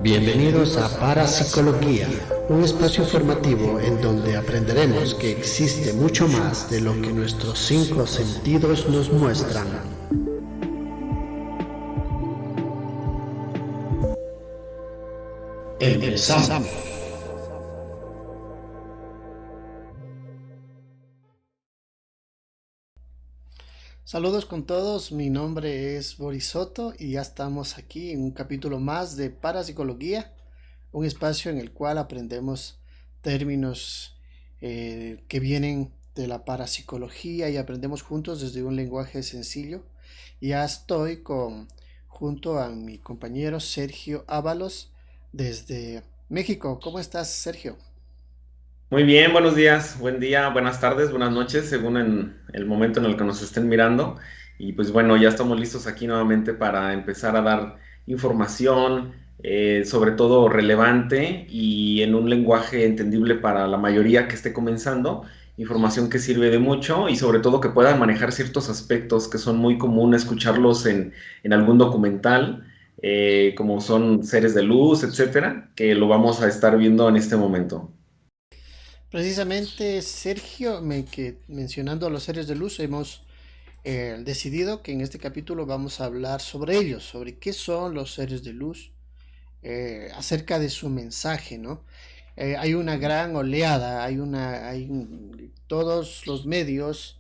Bienvenidos a Parapsicología, un espacio informativo en donde aprenderemos que existe mucho más de lo que nuestros 5 sentidos nos muestran. Empezamos. Saludos con todos, mi nombre es Boris Soto y ya estamos aquí en un capítulo más de Parapsicología, un espacio en el cual aprendemos términos que vienen de la parapsicología y aprendemos juntos desde un lenguaje sencillo. Ya estoy junto a mi compañero Sergio Ábalos desde México. ¿Cómo estás, Sergio? Muy bien, buenos días, buen día, buenas tardes, buenas noches, según en el momento en el que nos estén mirando. Y pues bueno, ya estamos listos aquí nuevamente para empezar a dar información, sobre todo relevante y en un lenguaje entendible para la mayoría que esté comenzando. Información que sirve de mucho y sobre todo que puedan manejar ciertos aspectos que son muy común escucharlos en algún documental, como son seres de luz, etcétera, que lo vamos a estar viendo en este momento. Precisamente, Sergio, mencionando a los seres de luz, hemos decidido que en este capítulo vamos a hablar sobre ellos, sobre qué son los seres de luz, acerca de su mensaje, ¿no? Hay una gran oleada, todos los medios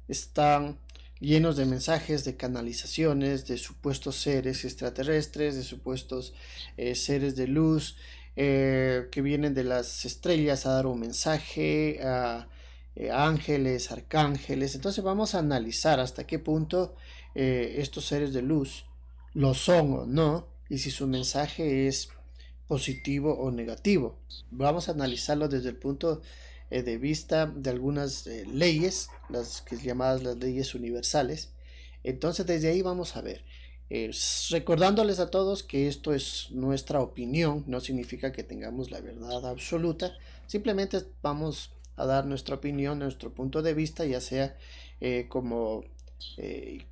están llenos de mensajes, de canalizaciones, de supuestos seres extraterrestres, de supuestos seres de luz que vienen de las estrellas a dar un mensaje, a ángeles, arcángeles. Entonces vamos a analizar hasta qué punto estos seres de luz lo son o no, y si su mensaje es positivo o negativo. Vamos a analizarlo desde el punto de vista de algunas leyes, las que es llamadas las leyes universales. Entonces desde ahí vamos a ver. Recordándoles a todos que esto es nuestra opinión, no significa que tengamos la verdad absoluta, simplemente vamos a dar nuestra opinión, nuestro punto de vista, ya sea como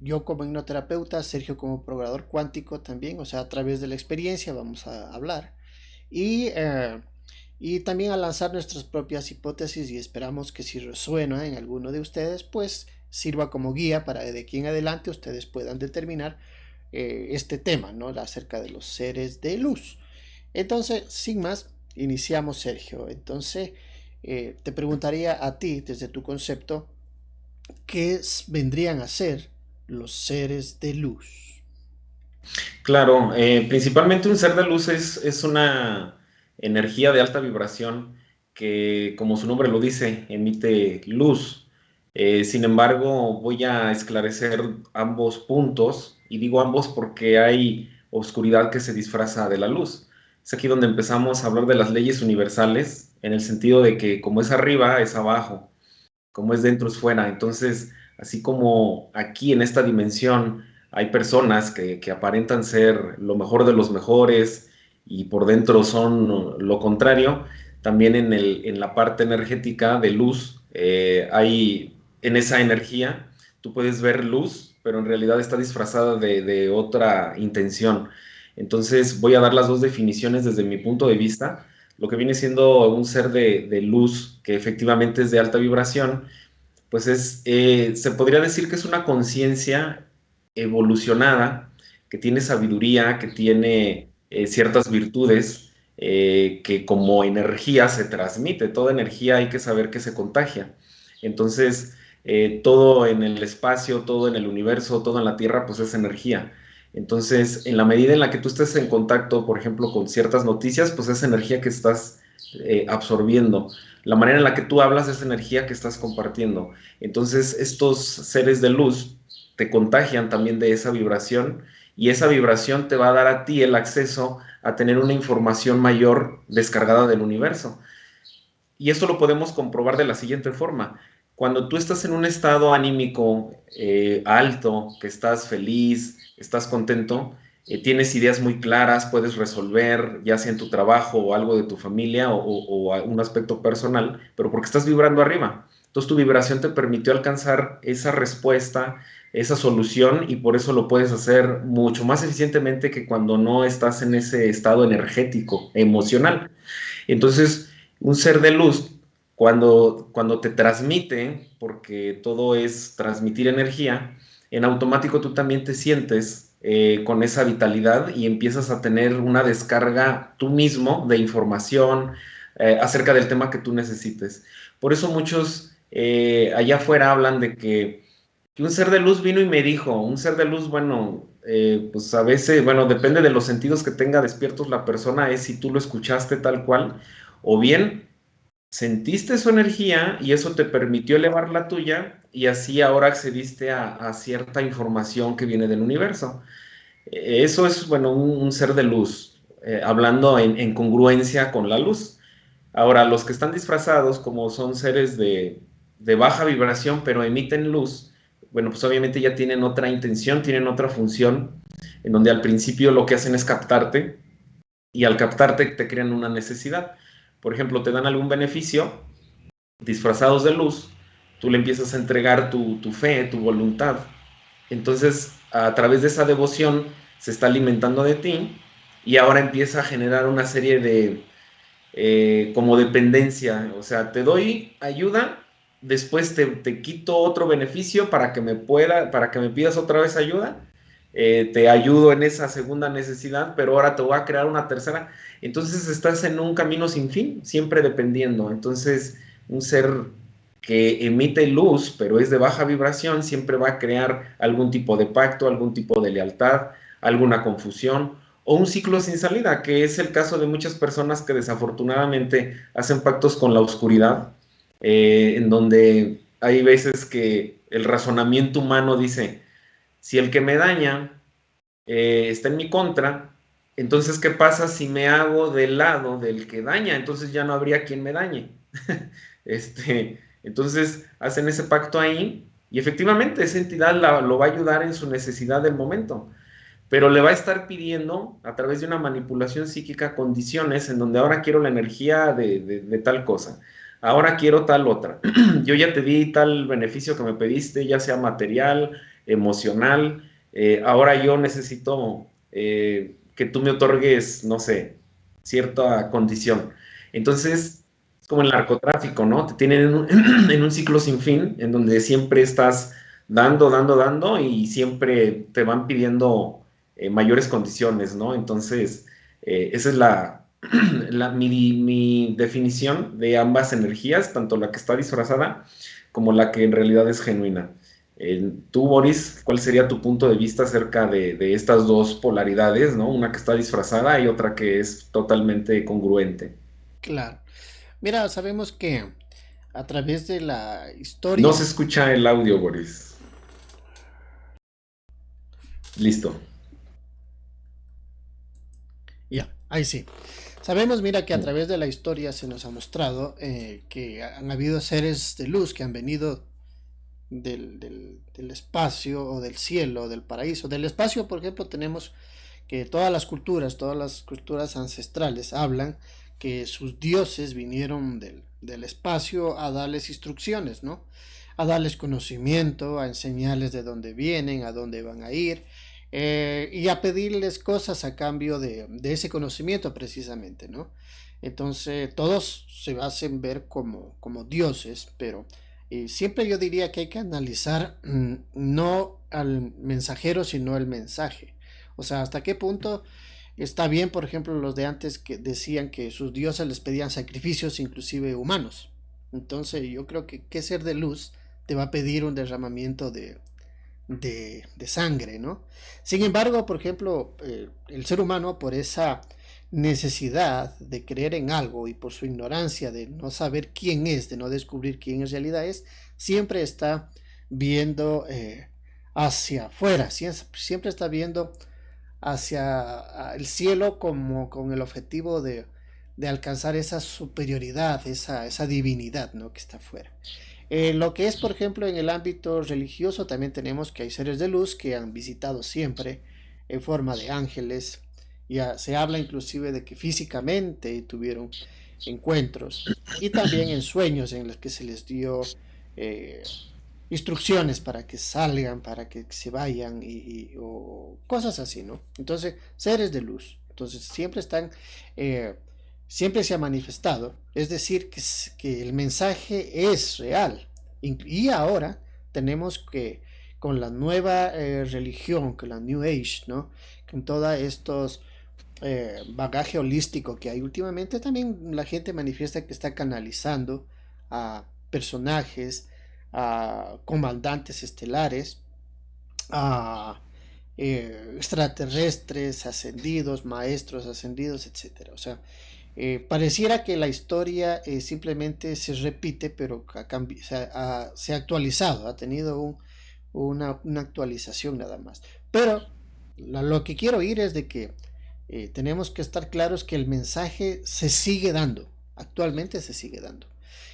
yo como hipnoterapeuta, Sergio como programador cuántico también, o sea, a través de la experiencia vamos a hablar y, eh, y también a lanzar nuestras propias hipótesis y esperamos que si resuena en alguno de ustedes, pues sirva como guía para de aquí en adelante ustedes puedan determinar este tema, ¿no? Acerca de los seres de luz. Entonces, sin más, iniciamos, Sergio. Entonces, te preguntaría a ti, desde tu concepto, ¿qué vendrían a ser los seres de luz? Claro, principalmente un ser de luz es una energía de alta vibración que, como su nombre lo dice, emite luz. Sin embargo, voy a esclarecer ambos puntos, y digo ambos porque hay oscuridad que se disfraza de la luz. Es aquí donde empezamos a hablar de las leyes universales, en el sentido de que como es arriba, es abajo, como es dentro, es fuera. Entonces, así como aquí en esta dimensión hay personas que aparentan ser lo mejor de los mejores y por dentro son lo contrario, también en la parte energética de luz, hay en esa energía, tú puedes ver luz, pero en realidad está disfrazada de otra intención. Entonces voy a dar las dos definiciones desde mi punto de vista. Lo que viene siendo un ser de luz que efectivamente es de alta vibración, pues se podría decir que es una conciencia evolucionada, que tiene sabiduría, que tiene ciertas virtudes, que como energía se transmite. Toda energía hay que saber que se contagia. Entonces, todo en el espacio, todo en el universo, todo en la Tierra, pues es energía. Entonces, en la medida en la que tú estés en contacto, por ejemplo, con ciertas noticias, pues es energía que estás absorbiendo. La manera en la que tú hablas es energía que estás compartiendo. Entonces, estos seres de luz te contagian también de esa vibración, y esa vibración te va a dar a ti el acceso a tener una información mayor descargada del universo. Y esto lo podemos comprobar de la siguiente forma. Cuando tú estás en un estado anímico alto, que estás feliz, estás contento, tienes ideas muy claras, puedes resolver, ya sea en tu trabajo o algo de tu familia o un aspecto personal, pero porque estás vibrando arriba. Entonces tu vibración te permitió alcanzar esa respuesta, esa solución y por eso lo puedes hacer mucho más eficientemente que cuando no estás en ese estado energético, emocional. Entonces, un ser de luz, cuando te transmite, porque todo es transmitir energía, en automático tú también te sientes con esa vitalidad y empiezas a tener una descarga tú mismo de información acerca del tema que tú necesites. Por eso muchos allá afuera hablan de que un ser de luz vino y me dijo, un ser de luz, bueno, pues a veces, bueno, depende de los sentidos que tenga despiertos la persona, es si tú lo escuchaste tal cual, o bien sentiste su energía y eso te permitió elevar la tuya y así ahora accediste a cierta información que viene del universo. Eso es, bueno, un ser de luz, hablando en congruencia con la luz. Ahora, los que están disfrazados, como son seres de baja vibración, pero emiten luz, bueno, pues obviamente ya tienen otra intención, tienen otra función, en donde al principio lo que hacen es captarte, y al captarte te crean una necesidad. Por ejemplo, te dan algún beneficio, disfrazados de luz, tú le empiezas a entregar tu fe, tu voluntad. Entonces, a través de esa devoción, se está alimentando de ti y ahora empieza a generar una serie de como dependencia, o sea, te doy ayuda, después te quito otro beneficio para que me pidas otra vez ayuda, te ayudo en esa segunda necesidad, pero ahora te voy a crear una tercera, entonces estás en un camino sin fin, siempre dependiendo, entonces un ser que emite luz, pero es de baja vibración, siempre va a crear algún tipo de pacto, algún tipo de lealtad, alguna confusión, o un ciclo sin salida, que es el caso de muchas personas que desafortunadamente hacen pactos con la oscuridad, en donde hay veces que el razonamiento humano dice, si el que me daña está en mi contra, entonces, ¿qué pasa si me hago del lado del que daña? Entonces ya no habría quien me dañe. Entonces hacen ese pacto ahí y efectivamente esa entidad lo va a ayudar en su necesidad del momento, pero le va a estar pidiendo a través de una manipulación psíquica condiciones en donde ahora quiero la energía de tal cosa, ahora quiero tal otra, yo ya te di tal beneficio que me pediste, ya sea material, emocional, ahora yo necesito que tú me otorgues, no sé, cierta condición. Entonces, es como el narcotráfico, ¿no? Te tienen en un ciclo sin fin, en donde siempre estás dando, dando, dando y siempre te van pidiendo mayores condiciones, ¿no? Entonces, esa es mi definición de ambas energías, tanto la que está disfrazada como la que en realidad es genuina. Tú, Boris, ¿cuál sería tu punto de vista acerca de estas dos polaridades, ¿no? Una que está disfrazada y otra que es totalmente congruente. Claro. Mira, sabemos que a través de la No historia, se escucha el audio, Boris. Listo. ya, ahí sí. Sabemos, mira, que a través de la historia se nos ha mostrado que han habido seres de luz que han venido del espacio o del cielo, del paraíso. Del espacio, por ejemplo, tenemos que todas las culturas ancestrales hablan que sus dioses vinieron del espacio a darles instrucciones, ¿no? A darles conocimiento, a enseñarles de dónde vienen, a dónde van a ir, y a pedirles cosas a cambio de ese conocimiento precisamente, ¿no? Entonces todos se hacen ver como dioses, pero siempre yo diría que hay que analizar no al mensajero, sino el mensaje. O sea, hasta qué punto está bien, por ejemplo, los de antes que decían que sus dioses les pedían sacrificios, inclusive humanos. Entonces yo creo que qué ser de luz te va a pedir un derramamiento de sangre, ¿no? Sin embargo, por ejemplo, el ser humano, por esa necesidad de creer en algo y por su ignorancia de no saber quién es, de no descubrir quién en realidad es, siempre está viendo hacia afuera, siempre está viendo hacia el cielo como con el objetivo de alcanzar esa superioridad, esa divinidad, ¿no? Que está afuera. Lo que es, por ejemplo, en el ámbito religioso, también tenemos que hay seres de luz que han visitado siempre en forma de ángeles. Ya se habla inclusive de que físicamente tuvieron encuentros y también en sueños en los que se les dio eh, instrucciones para que salgan, para que se vayan o cosas así, ¿no? Entonces, seres de luz. Entonces, eh, siempre se ha manifestado, es decir, que el mensaje es real. Y ahora tenemos que, con la nueva religión, con la New Age, ¿no? Con todos estos bagaje holístico que hay últimamente, también la gente manifiesta que está canalizando a personajes, a comandantes estelares, a extraterrestres ascendidos, maestros ascendidos, etcétera. O sea, pareciera que la historia simplemente se repite, pero se ha actualizado, ha tenido una actualización nada más. Pero lo que quiero oír es de que tenemos que estar claros que el mensaje se sigue dando, actualmente se sigue dando.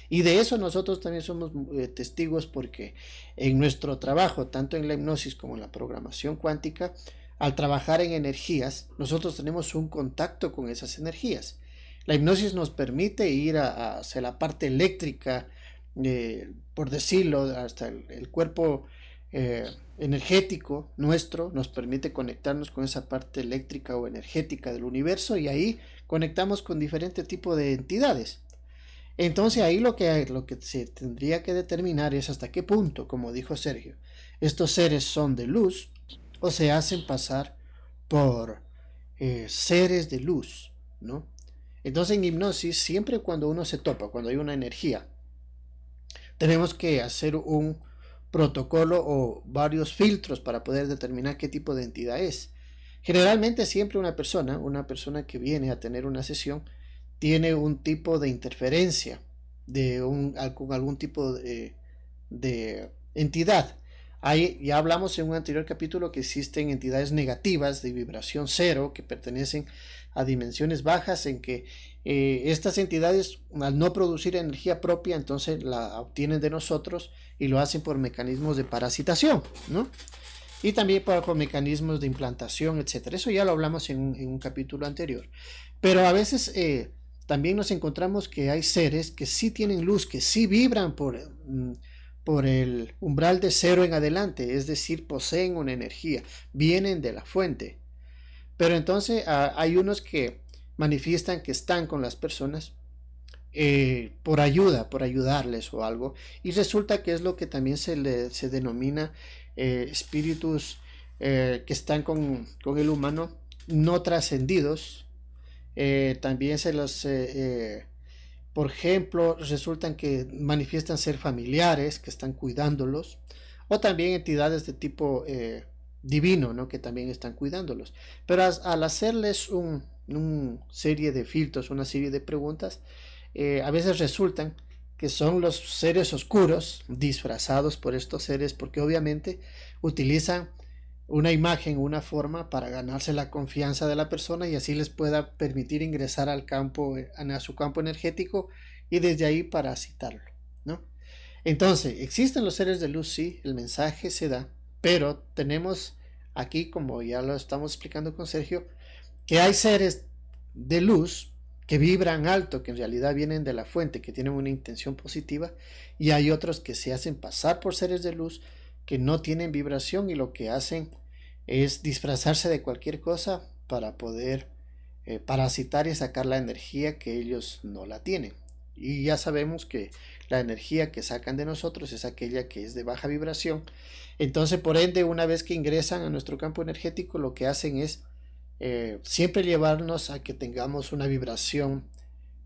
Y de eso nosotros también somos testigos porque en nuestro trabajo, tanto en la hipnosis como en la programación cuántica, al trabajar en energías, nosotros tenemos un contacto con esas energías. La hipnosis nos permite ir hacia la parte eléctrica, por decirlo, hasta el cuerpo energético nuestro, nos permite conectarnos con esa parte eléctrica o energética del universo y ahí conectamos con diferentes tipos de entidades. Entonces ahí lo que se tendría que determinar es hasta qué punto, como dijo Sergio, estos seres son de luz o se hacen pasar por seres de luz, ¿no? Entonces en hipnosis, siempre cuando uno se topa, cuando hay una energía, tenemos que hacer un protocolo o varios filtros para poder determinar qué tipo de entidad es. Generalmente siempre una persona que viene a tener una sesión, tiene un tipo de interferencia con algún tipo de entidad. Ahí ya hablamos en un anterior capítulo que existen entidades negativas de vibración cero que pertenecen a dimensiones bajas en que estas entidades, al no producir energía propia, entonces la obtienen de nosotros y lo hacen por mecanismos de parasitación, ¿no? Y también por mecanismos de implantación, etcétera. Eso ya lo hablamos en un capítulo anterior. Pero a veces también nos encontramos que hay seres que sí tienen luz, que sí vibran por el umbral de cero en adelante, es decir, poseen una energía, vienen de la fuente. Pero entonces hay unos que manifiestan que están con las personas por ayuda, por ayudarles o algo, y resulta que es lo que también se denomina espíritus que están con el humano no trascendidos. También por ejemplo, resultan que manifiestan ser familiares que están cuidándolos, o también entidades de tipo divino, ¿no? Que también están cuidándolos. Pero al hacerles una serie de filtros, una serie de preguntas, a veces resultan que son los seres oscuros disfrazados por estos seres, porque obviamente utilizan una imagen, una forma para ganarse la confianza de la persona y así les pueda permitir ingresar al campo, a su campo energético y desde ahí parasitarlo, ¿no? Entonces, existen los seres de luz, sí, el mensaje se da, pero tenemos aquí, como ya lo estamos explicando con Sergio, que hay seres de luz que vibran alto, que en realidad vienen de la fuente, que tienen una intención positiva, y hay otros que se hacen pasar por seres de luz que no tienen vibración y lo que hacen es disfrazarse de cualquier cosa para poder parasitar y sacar la energía que ellos no la tienen. Y ya sabemos que la energía que sacan de nosotros es aquella que es de baja vibración. Entonces, por ende, una vez que ingresan a nuestro campo energético, lo que hacen es siempre llevarnos a que tengamos una vibración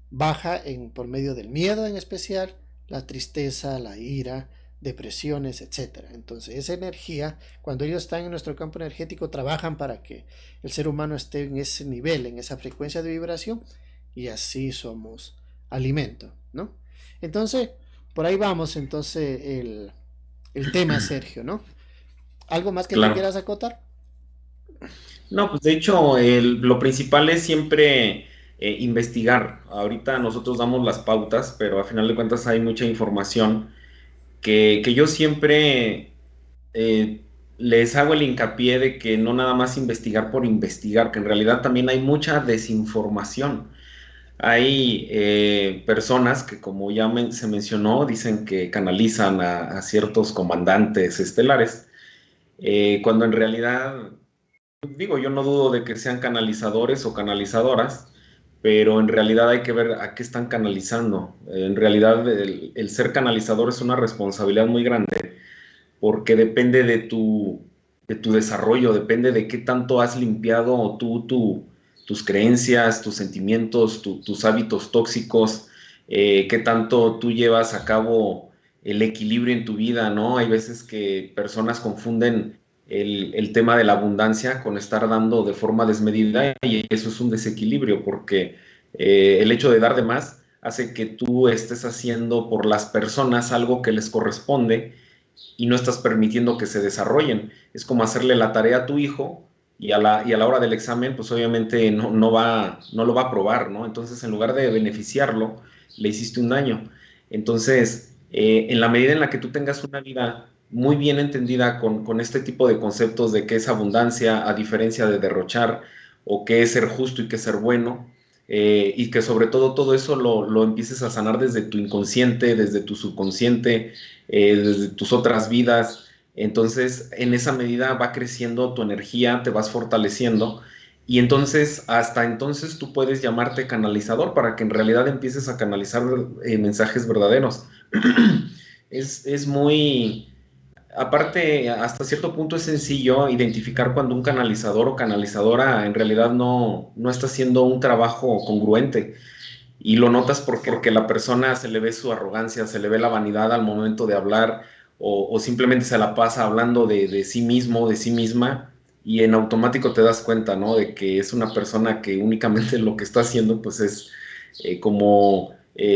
baja por medio del miedo en especial, la tristeza, la ira, depresiones, etcétera. Entonces, esa energía, cuando ellos están en nuestro campo energético, trabajan para que el ser humano esté en ese nivel, en esa frecuencia de vibración, y así somos alimento, ¿no? Entonces, por ahí vamos, entonces, el tema, Sergio, ¿no? ¿Algo más que tú Claro. quieras acotar? No, pues de hecho, lo principal es siempre investigar. Ahorita nosotros damos las pautas, pero a final de cuentas hay mucha información que yo siempre eh, les hago el hincapié de que no nada más investigar por investigar, que en realidad también hay mucha desinformación. Hay personas que, como ya se mencionó, dicen que canalizan a ciertos comandantes estelares, cuando en realidad, digo, yo no dudo de que sean canalizadores o canalizadoras, pero en realidad hay que ver a qué están canalizando. En realidad, el ser canalizador es una responsabilidad muy grande porque depende de tu desarrollo, depende de qué tanto has limpiado tus creencias, tus sentimientos, tus hábitos tóxicos, qué tanto tú llevas a cabo el equilibrio en tu vida, ¿no? Hay veces que personas confunden el tema de la abundancia con estar dando de forma desmedida y eso es un desequilibrio porque el hecho de dar de más hace que tú estés haciendo por las personas algo que les corresponde y no estás permitiendo que se desarrollen. Es como hacerle la tarea a tu hijo y a la hora del examen, pues obviamente no lo va a aprobar, ¿no? Entonces, en lugar de beneficiarlo, le hiciste un daño. Entonces, en la medida en la que tú tengas una vida muy bien entendida con este tipo de conceptos de qué es abundancia, a diferencia de derrochar, o qué es ser justo y qué es ser bueno, y que sobre todo eso lo empieces a sanar desde tu inconsciente, desde tu subconsciente, desde tus otras vidas. Entonces, en esa medida va creciendo tu energía, te vas fortaleciendo y entonces, hasta entonces tú puedes llamarte canalizador para que en realidad empieces a canalizar mensajes verdaderos. Es muy, aparte, hasta cierto punto es sencillo identificar cuando un canalizador o canalizadora en realidad no está haciendo un trabajo congruente. Y lo notas porque la persona se le ve su arrogancia, se le ve la vanidad al momento de hablar o simplemente se la pasa hablando de sí mismo, de sí misma y en automático te das cuenta, ¿no? De que es una persona que únicamente lo que está haciendo pues es como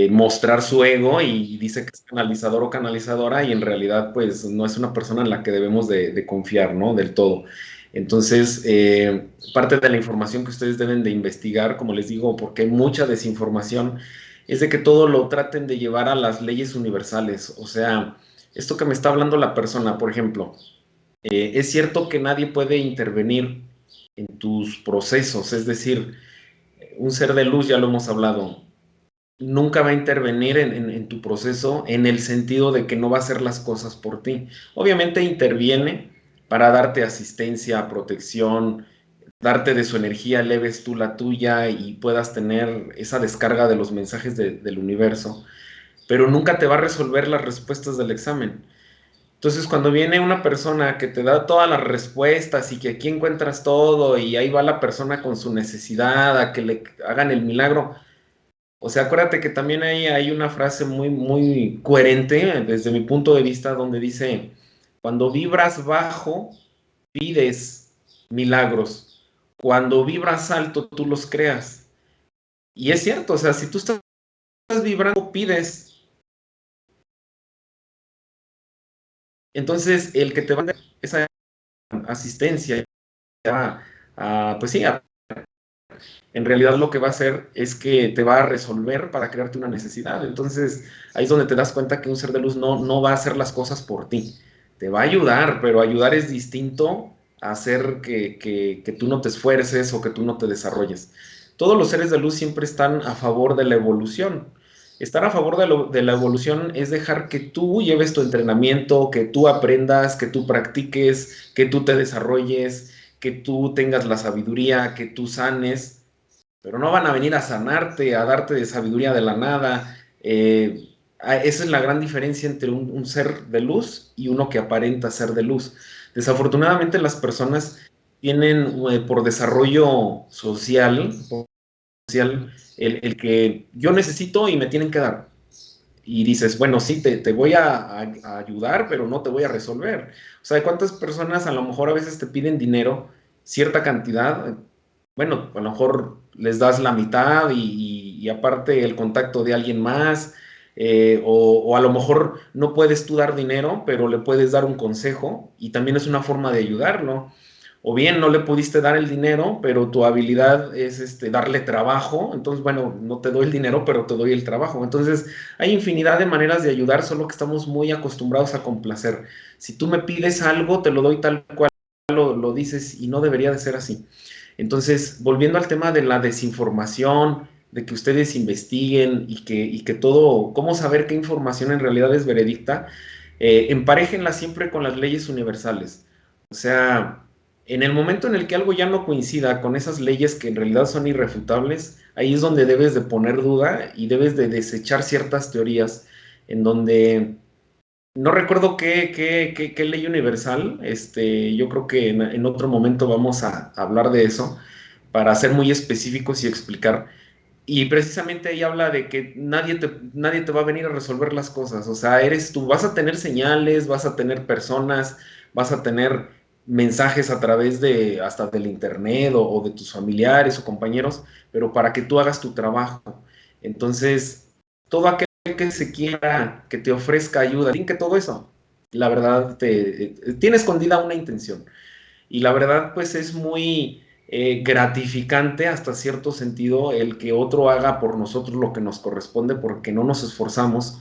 mostrar su ego y dice que es canalizador o canalizadora y en realidad pues no es una persona en la que debemos de confiar, ¿no? Del todo. Entonces, parte de la información que ustedes deben de investigar, como les digo, porque hay mucha desinformación, es de que todo lo traten de llevar a las leyes universales. O sea, esto que me está hablando la persona, por ejemplo, es cierto que nadie puede intervenir en tus procesos, es decir, un ser de luz, ya lo hemos hablado, nunca va a intervenir en tu proceso en el sentido de que no va a hacer las cosas por ti. Obviamente interviene para darte asistencia, protección, darte de su energía, eleves tú la tuya y puedas tener esa descarga de los mensajes del universo, pero nunca te va a resolver las respuestas del examen. Entonces, cuando viene una persona que te da todas las respuestas y que aquí encuentras todo y ahí va la persona con su necesidad a que le hagan el milagro, o sea, acuérdate que también hay una frase muy coherente desde mi punto de vista donde dice, cuando vibras bajo, pides milagros. Cuando vibras alto, tú los creas. Y es cierto, o sea, si tú estás vibrando, pides. Entonces, el que te va a dar esa asistencia, pues sí, en realidad lo que va a hacer es que te va a resolver para crearte una necesidad. Entonces, ahí es donde te das cuenta que un ser de luz no va a hacer las cosas por ti. Te va a ayudar, pero ayudar es distinto a hacer que tú no te esfuerces o que tú no te desarrolles. Todos los seres de luz siempre están a favor de la evolución. Estar a favor de la evolución es dejar que tú lleves tu entrenamiento, que tú aprendas, que tú practiques, que tú te desarrolles, que tú tengas la sabiduría, que tú sanes, pero no van a venir a sanarte, a darte de sabiduría de la nada. Esa es la gran diferencia entre un ser de luz y uno que aparenta ser de luz. Desafortunadamente las personas tienen por desarrollo social el que yo necesito y me tienen que dar. Y dices, bueno, sí, te voy a ayudar, pero no te voy a resolver. O sea, ¿cuántas personas a lo mejor a veces te piden dinero, cierta cantidad? Bueno, a lo mejor les das la mitad y aparte el contacto de alguien más, o a lo mejor no puedes tú dar dinero, pero le puedes dar un consejo y también es una forma de ayudarlo. O bien no le pudiste dar el dinero, pero tu habilidad es darle trabajo, entonces bueno, no te doy el dinero, pero te doy el trabajo. Entonces hay infinidad de maneras de ayudar, solo que estamos muy acostumbrados a complacer. Si tú me pides algo, te lo doy tal cual dices y no debería de ser así. Entonces, volviendo al tema de la desinformación, de que ustedes investiguen y que todo, cómo saber qué información en realidad es veredicta, emparéjenla siempre con las leyes universales. O sea, en el momento en el que algo ya no coincida con esas leyes que en realidad son irrefutables, ahí es donde debes de poner duda y debes de desechar ciertas teorías en donde no recuerdo qué ley universal, yo creo que en otro momento vamos a hablar de eso para ser muy específicos y explicar. Y precisamente ahí habla de que nadie te va a venir a resolver las cosas. O sea, eres tú, vas a tener señales, vas a tener personas, vas a tener mensajes a través de hasta del internet o de tus familiares o compañeros, pero para que tú hagas tu trabajo. Entonces, todo aquel que se quiera que te ofrezca ayuda, que todo eso, la verdad, tiene escondida una intención. Y la verdad, pues es muy gratificante hasta cierto sentido el que otro haga por nosotros lo que nos corresponde porque no nos esforzamos,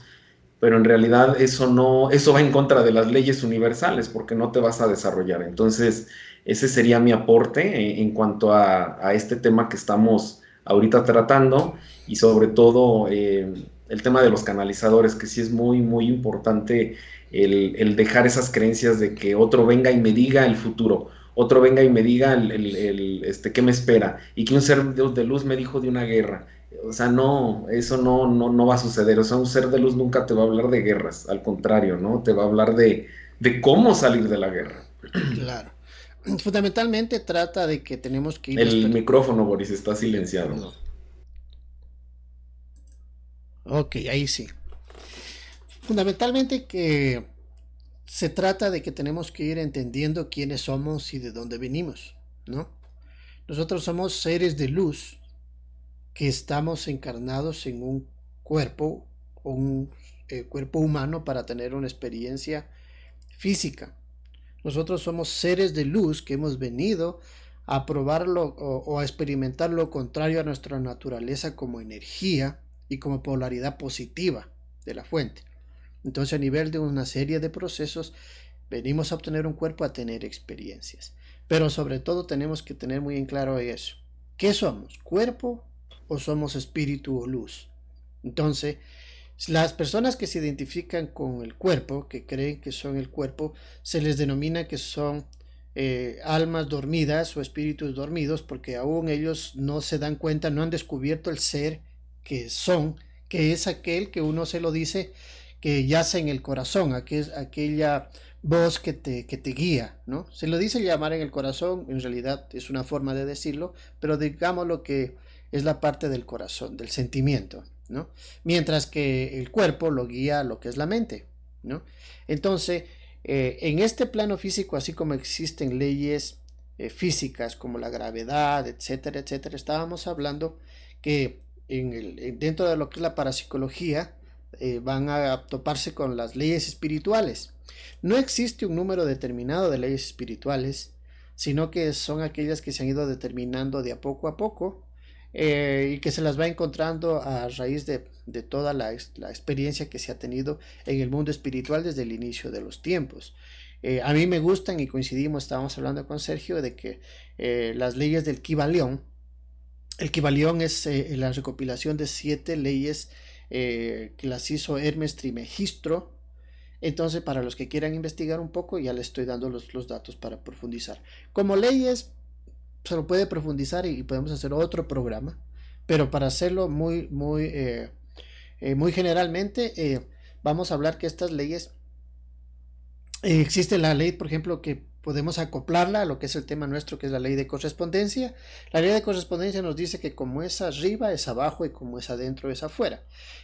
pero en realidad eso no, eso va en contra de las leyes universales porque no te vas a desarrollar. Entonces, ese sería mi aporte en cuanto a este tema que estamos ahorita tratando y sobre todo el tema de los canalizadores, que sí es muy, muy importante el dejar esas creencias de que otro venga y me diga el futuro, otro venga y me diga qué me espera, y que un ser de luz me dijo de una guerra. O sea, no, eso no va a suceder. O sea, un ser de luz nunca te va a hablar de guerras, al contrario, ¿no? Te va a hablar de cómo salir de la guerra. Claro. Fundamentalmente trata de que tenemos que ir El micrófono, Boris, está silenciado. Perdón. Ok, ahí sí. Fundamentalmente que se trata de que tenemos que ir entendiendo quiénes somos y de dónde venimos, ¿no? Nosotros somos seres de luz que estamos encarnados en un cuerpo, un cuerpo humano para tener una experiencia física. Nosotros somos seres de luz que hemos venido a probarlo o a experimentar lo contrario a nuestra naturaleza como energía y como polaridad positiva de la fuente. Entonces, a nivel de una serie de procesos, venimos a obtener un cuerpo a tener experiencias. Pero sobre todo tenemos que tener muy en claro eso. ¿Qué somos? ¿Cuerpo o somos espíritu o luz? Entonces, las personas que se identifican con el cuerpo, que creen que son el cuerpo, se les denomina que son almas dormidas o espíritus dormidos, porque aún ellos no se dan cuenta, no han descubierto el ser que son, que es aquel que uno se lo dice que yace en el corazón, aquella voz que te guía, ¿no? Se lo dice llamar en el corazón, en realidad es una forma de decirlo, pero digamos lo que es la parte del corazón, del sentimiento, ¿no? Mientras que el cuerpo lo guía a lo que es la mente, ¿no? Entonces, en este plano físico, así como existen leyes físicas como la gravedad, etcétera, etcétera, estábamos hablando que dentro de lo que es la parapsicología, van a toparse con las leyes espirituales. No existe un número determinado de leyes espirituales, sino que son aquellas que se han ido determinando de a poco, y que se las va encontrando a raíz de toda la experiencia que se ha tenido en el mundo espiritual desde el inicio de los tiempos. A mí me gustan y coincidimos, estábamos hablando con Sergio, de que las leyes del Kybalión, el Kybalión es la recopilación de 7 leyes que las hizo Hermes Trismegisto. Entonces, para los que quieran investigar un poco, ya les estoy dando los datos para profundizar. Como leyes, se lo puede profundizar y podemos hacer otro programa, pero para hacerlo muy generalmente, vamos a hablar que estas leyes, existe la ley, por ejemplo, que podemos acoplarla a lo que es el tema nuestro, que es la ley de correspondencia. La ley de correspondencia nos dice que como es arriba es abajo y como es adentro es afuera.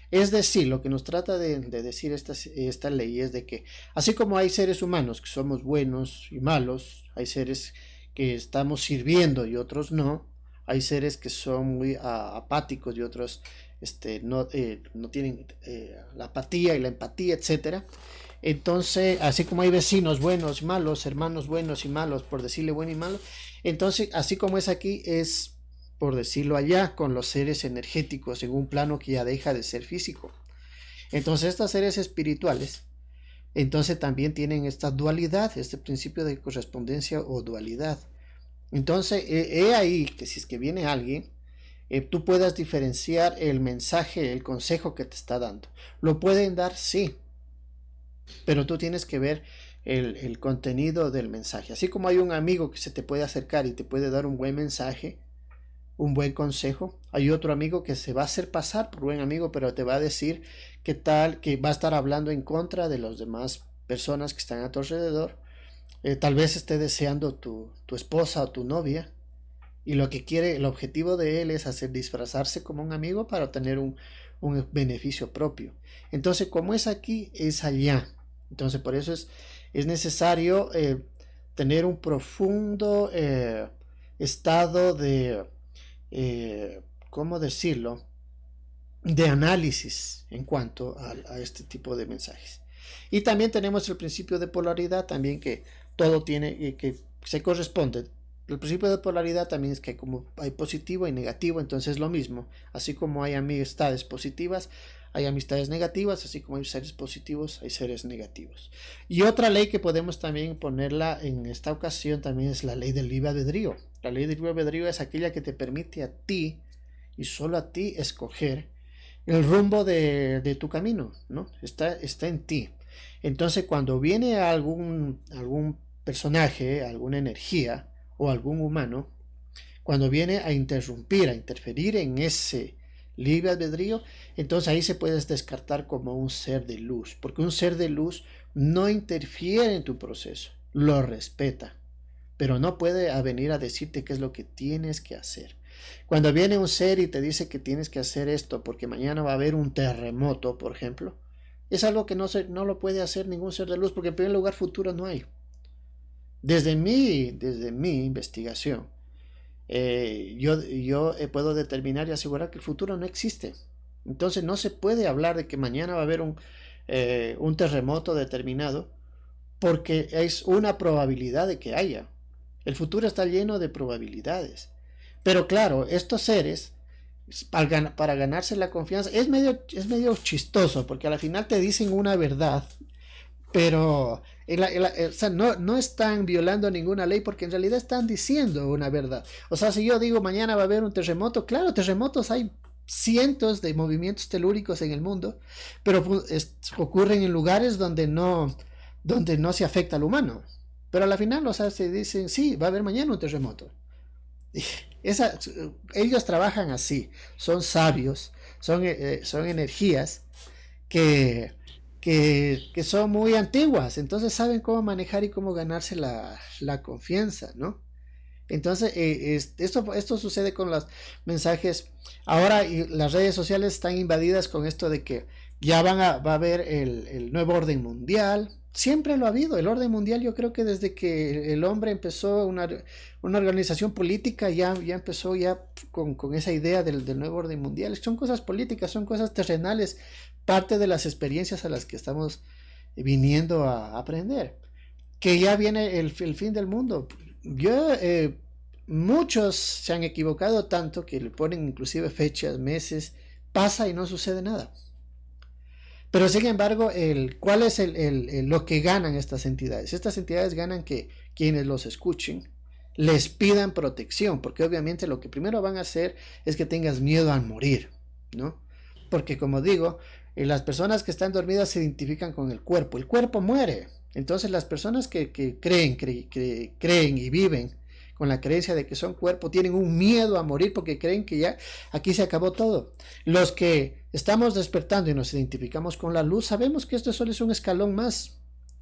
Es decir, lo que nos trata de decir esta ley es de que así como hay seres humanos que somos buenos y malos, hay seres que estamos sirviendo y otros no, hay seres que son muy apáticos y otros no tienen la apatía y la empatía, etcétera. Entonces, así como hay vecinos buenos y malos, hermanos buenos y malos, por decirle bueno y malo, entonces, así como es aquí, es, por decirlo allá, con los seres energéticos en un plano que ya deja de ser físico. Entonces, estos seres espirituales, entonces también tienen esta dualidad, este principio de correspondencia o dualidad. Entonces, he ahí que si es que viene alguien tú puedas diferenciar el mensaje, el consejo que te está dando. Lo pueden dar, sí, pero tú tienes que ver el contenido del mensaje. Así como hay un amigo que se te puede acercar y te puede dar un buen mensaje, un buen consejo, hay otro amigo que se va a hacer pasar por buen amigo, pero te va a decir que tal, que va a estar hablando en contra de las demás personas que están a tu alrededor. Tal vez esté deseando tu esposa o tu novia, y lo que quiere, el objetivo de él es hacer disfrazarse como un amigo para obtener un beneficio propio. Entonces, como es aquí, es allá. Entonces, por eso es necesario tener un profundo estado de, ¿cómo decirlo?, de análisis en cuanto a este tipo de mensajes. Y también tenemos el principio de polaridad, también que todo tiene, que se corresponde. El principio de polaridad también es que como hay positivo y negativo, entonces es lo mismo. Así como hay amistades positivas, hay amistades negativas, así como hay seres positivos, hay seres negativos. Y otra ley que podemos también ponerla en esta ocasión también es la ley del libre albedrío. La ley del libre albedrío es aquella que te permite a ti y solo a ti escoger el rumbo de tu camino, ¿no? Está en ti. Entonces, cuando viene algún personaje, alguna energía o algún humano, cuando viene a interrumpir, a interferir en ese libre albedrío, entonces ahí se puede descartar como un ser de luz, porque un ser de luz no interfiere en tu proceso, lo respeta, pero no puede venir a decirte qué es lo que tienes que hacer. Cuando viene un ser y te dice que tienes que hacer esto porque mañana va a haber un terremoto, por ejemplo, es algo que no lo puede hacer ningún ser de luz, porque en primer lugar futuro no hay. Desde mi investigación, yo puedo determinar y asegurar que el futuro no existe. Entonces no se puede hablar de que mañana va a haber un terremoto determinado, porque es una probabilidad de que haya. El futuro está lleno de probabilidades. Pero claro, estos seres, para ganarse la confianza, es medio chistoso, porque al final te dicen una verdad, pero o sea, no están violando ninguna ley, porque en realidad están diciendo una verdad. O sea, si yo digo mañana va a haber un terremoto, claro, terremotos hay cientos de movimientos telúricos en el mundo, pero ocurren en lugares donde no se afecta al humano. Pero al final, o sea, se dicen, sí, va a haber mañana un terremoto. Ellos trabajan así, son sabios, son energías que, que son muy antiguas, entonces saben cómo manejar y cómo ganarse la confianza, ¿no? Entonces, esto sucede con los mensajes. Ahora las redes sociales están invadidas con esto de que ya va a haber el nuevo orden mundial. Siempre lo ha habido, el orden mundial. Yo creo que desde que el hombre empezó una organización política, ya empezó ya con esa idea del nuevo orden mundial. Son cosas políticas, son cosas terrenales, parte de las experiencias a las que estamos viniendo a aprender. Que ya viene el fin del mundo. Muchos se han equivocado tanto que le ponen inclusive fechas, meses, pasa y no sucede nada. Pero sin embargo, ¿cuál es lo que ganan estas entidades? Estas entidades ganan que quienes los escuchen les pidan protección, porque obviamente lo que primero van a hacer es que tengas miedo a morir, ¿no? Porque como digo, las personas que están dormidas se identifican con el cuerpo muere. Entonces las personas que creen y viven con la creencia de que son cuerpo, tienen un miedo a morir porque creen que ya aquí se acabó todo. Los que estamos despertando y nos identificamos con la luz, sabemos que esto solo es un escalón más.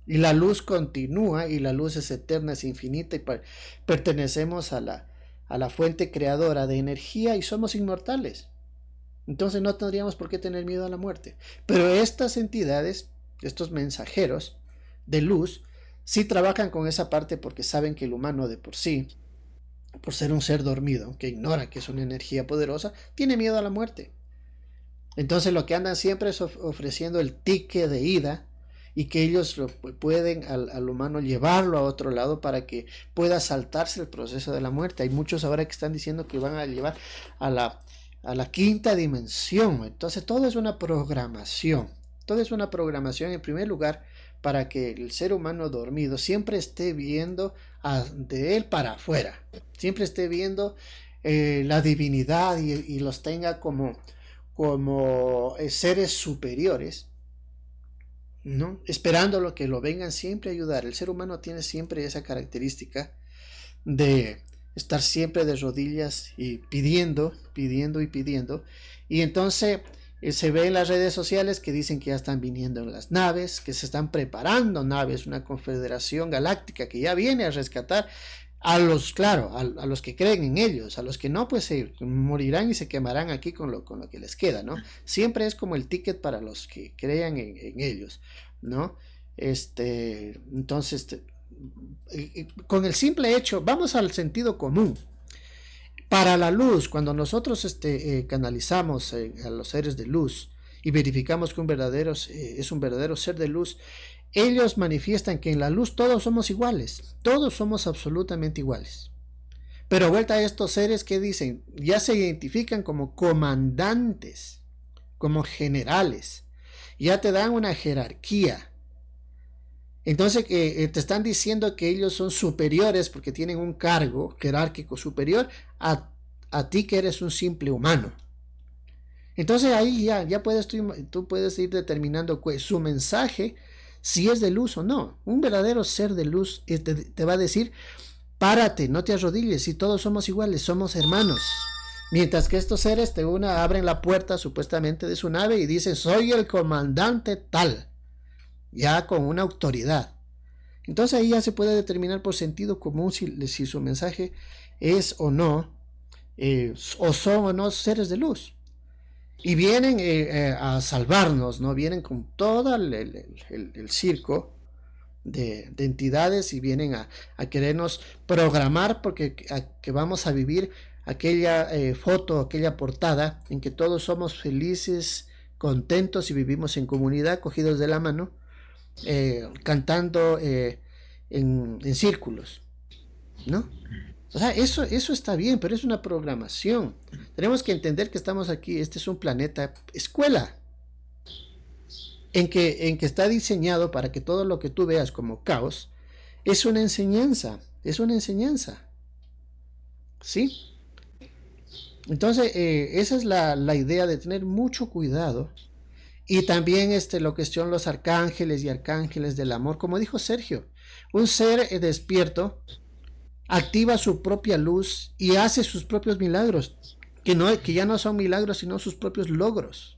Y la luz continúa, y la luz es eterna, es infinita, y pertenecemos a la fuente creadora de energía y somos inmortales. Entonces no tendríamos por qué tener miedo a la muerte. Pero estas entidades, estos mensajeros de luz, sí trabajan con esa parte porque saben que el humano de por sí, por ser un ser dormido, que ignora que es una energía poderosa, tiene miedo a la muerte. Entonces lo que andan siempre es ofreciendo el ticket de ida, y que ellos pueden al humano llevarlo a otro lado para que pueda saltarse el proceso de la muerte. Hay muchos ahora que están diciendo que van a llevar a la quinta dimensión. Entonces todo es una programación. Todo es una programación en primer lugar para que el ser humano dormido siempre esté viendo de él para afuera. Siempre esté viendo la divinidad y los tenga como seres superiores, ¿no? Esperando lo que lo vengan siempre a ayudar. El ser humano tiene siempre esa característica de estar siempre de rodillas y pidiendo, pidiendo y pidiendo. Y entonces se ve en las redes sociales que dicen que ya están viniendo en las naves, que se están preparando naves, una confederación galáctica que ya viene a rescatar a los, claro, a los que creen en ellos. A los que no, pues se morirán y se quemarán aquí con lo que les queda, ¿no? Siempre es como el ticket para los que crean en ellos, ¿no? Entonces, con el simple hecho, vamos al sentido común. Para la luz, cuando nosotros canalizamos a los seres de luz y verificamos que es un verdadero ser de luz, ellos manifiestan que en la luz todos somos iguales, todos somos absolutamente iguales. Pero vuelta a estos seres que dicen, ya se identifican como comandantes, como generales, ya te dan una jerarquía. Entonces te están diciendo que ellos son superiores porque tienen un cargo jerárquico superior a ti que eres un simple humano. Entonces ahí ya tú puedes ir determinando su mensaje, si es de luz o no. Un verdadero ser de luz te va a decir, párate, no te arrodilles, si todos somos iguales, somos hermanos. Mientras que estos seres abren la puerta supuestamente de su nave y dicen, soy el comandante tal, ya con una autoridad. Entonces ahí ya se puede determinar por sentido común si su mensaje es o no, o son o no seres de luz. Y vienen a salvarnos, ¿no? Vienen con todo el circo de entidades y vienen a querernos programar porque que vamos a vivir aquella foto, aquella portada en que todos somos felices, contentos y vivimos en comunidad, cogidos de la mano, cantando en círculos, ¿no? O sea, eso está bien, pero es una programación. Tenemos que entender que estamos aquí, este es un planeta escuela, en que está diseñado para que todo lo que tú veas como caos es una enseñanza, ¿sí? Entonces, esa es la idea de tener mucho cuidado. Y también lo que son los arcángeles y arcángeles del amor, como dijo Sergio, un ser despierto activa su propia luz y hace sus propios milagros, que ya no son milagros sino sus propios logros,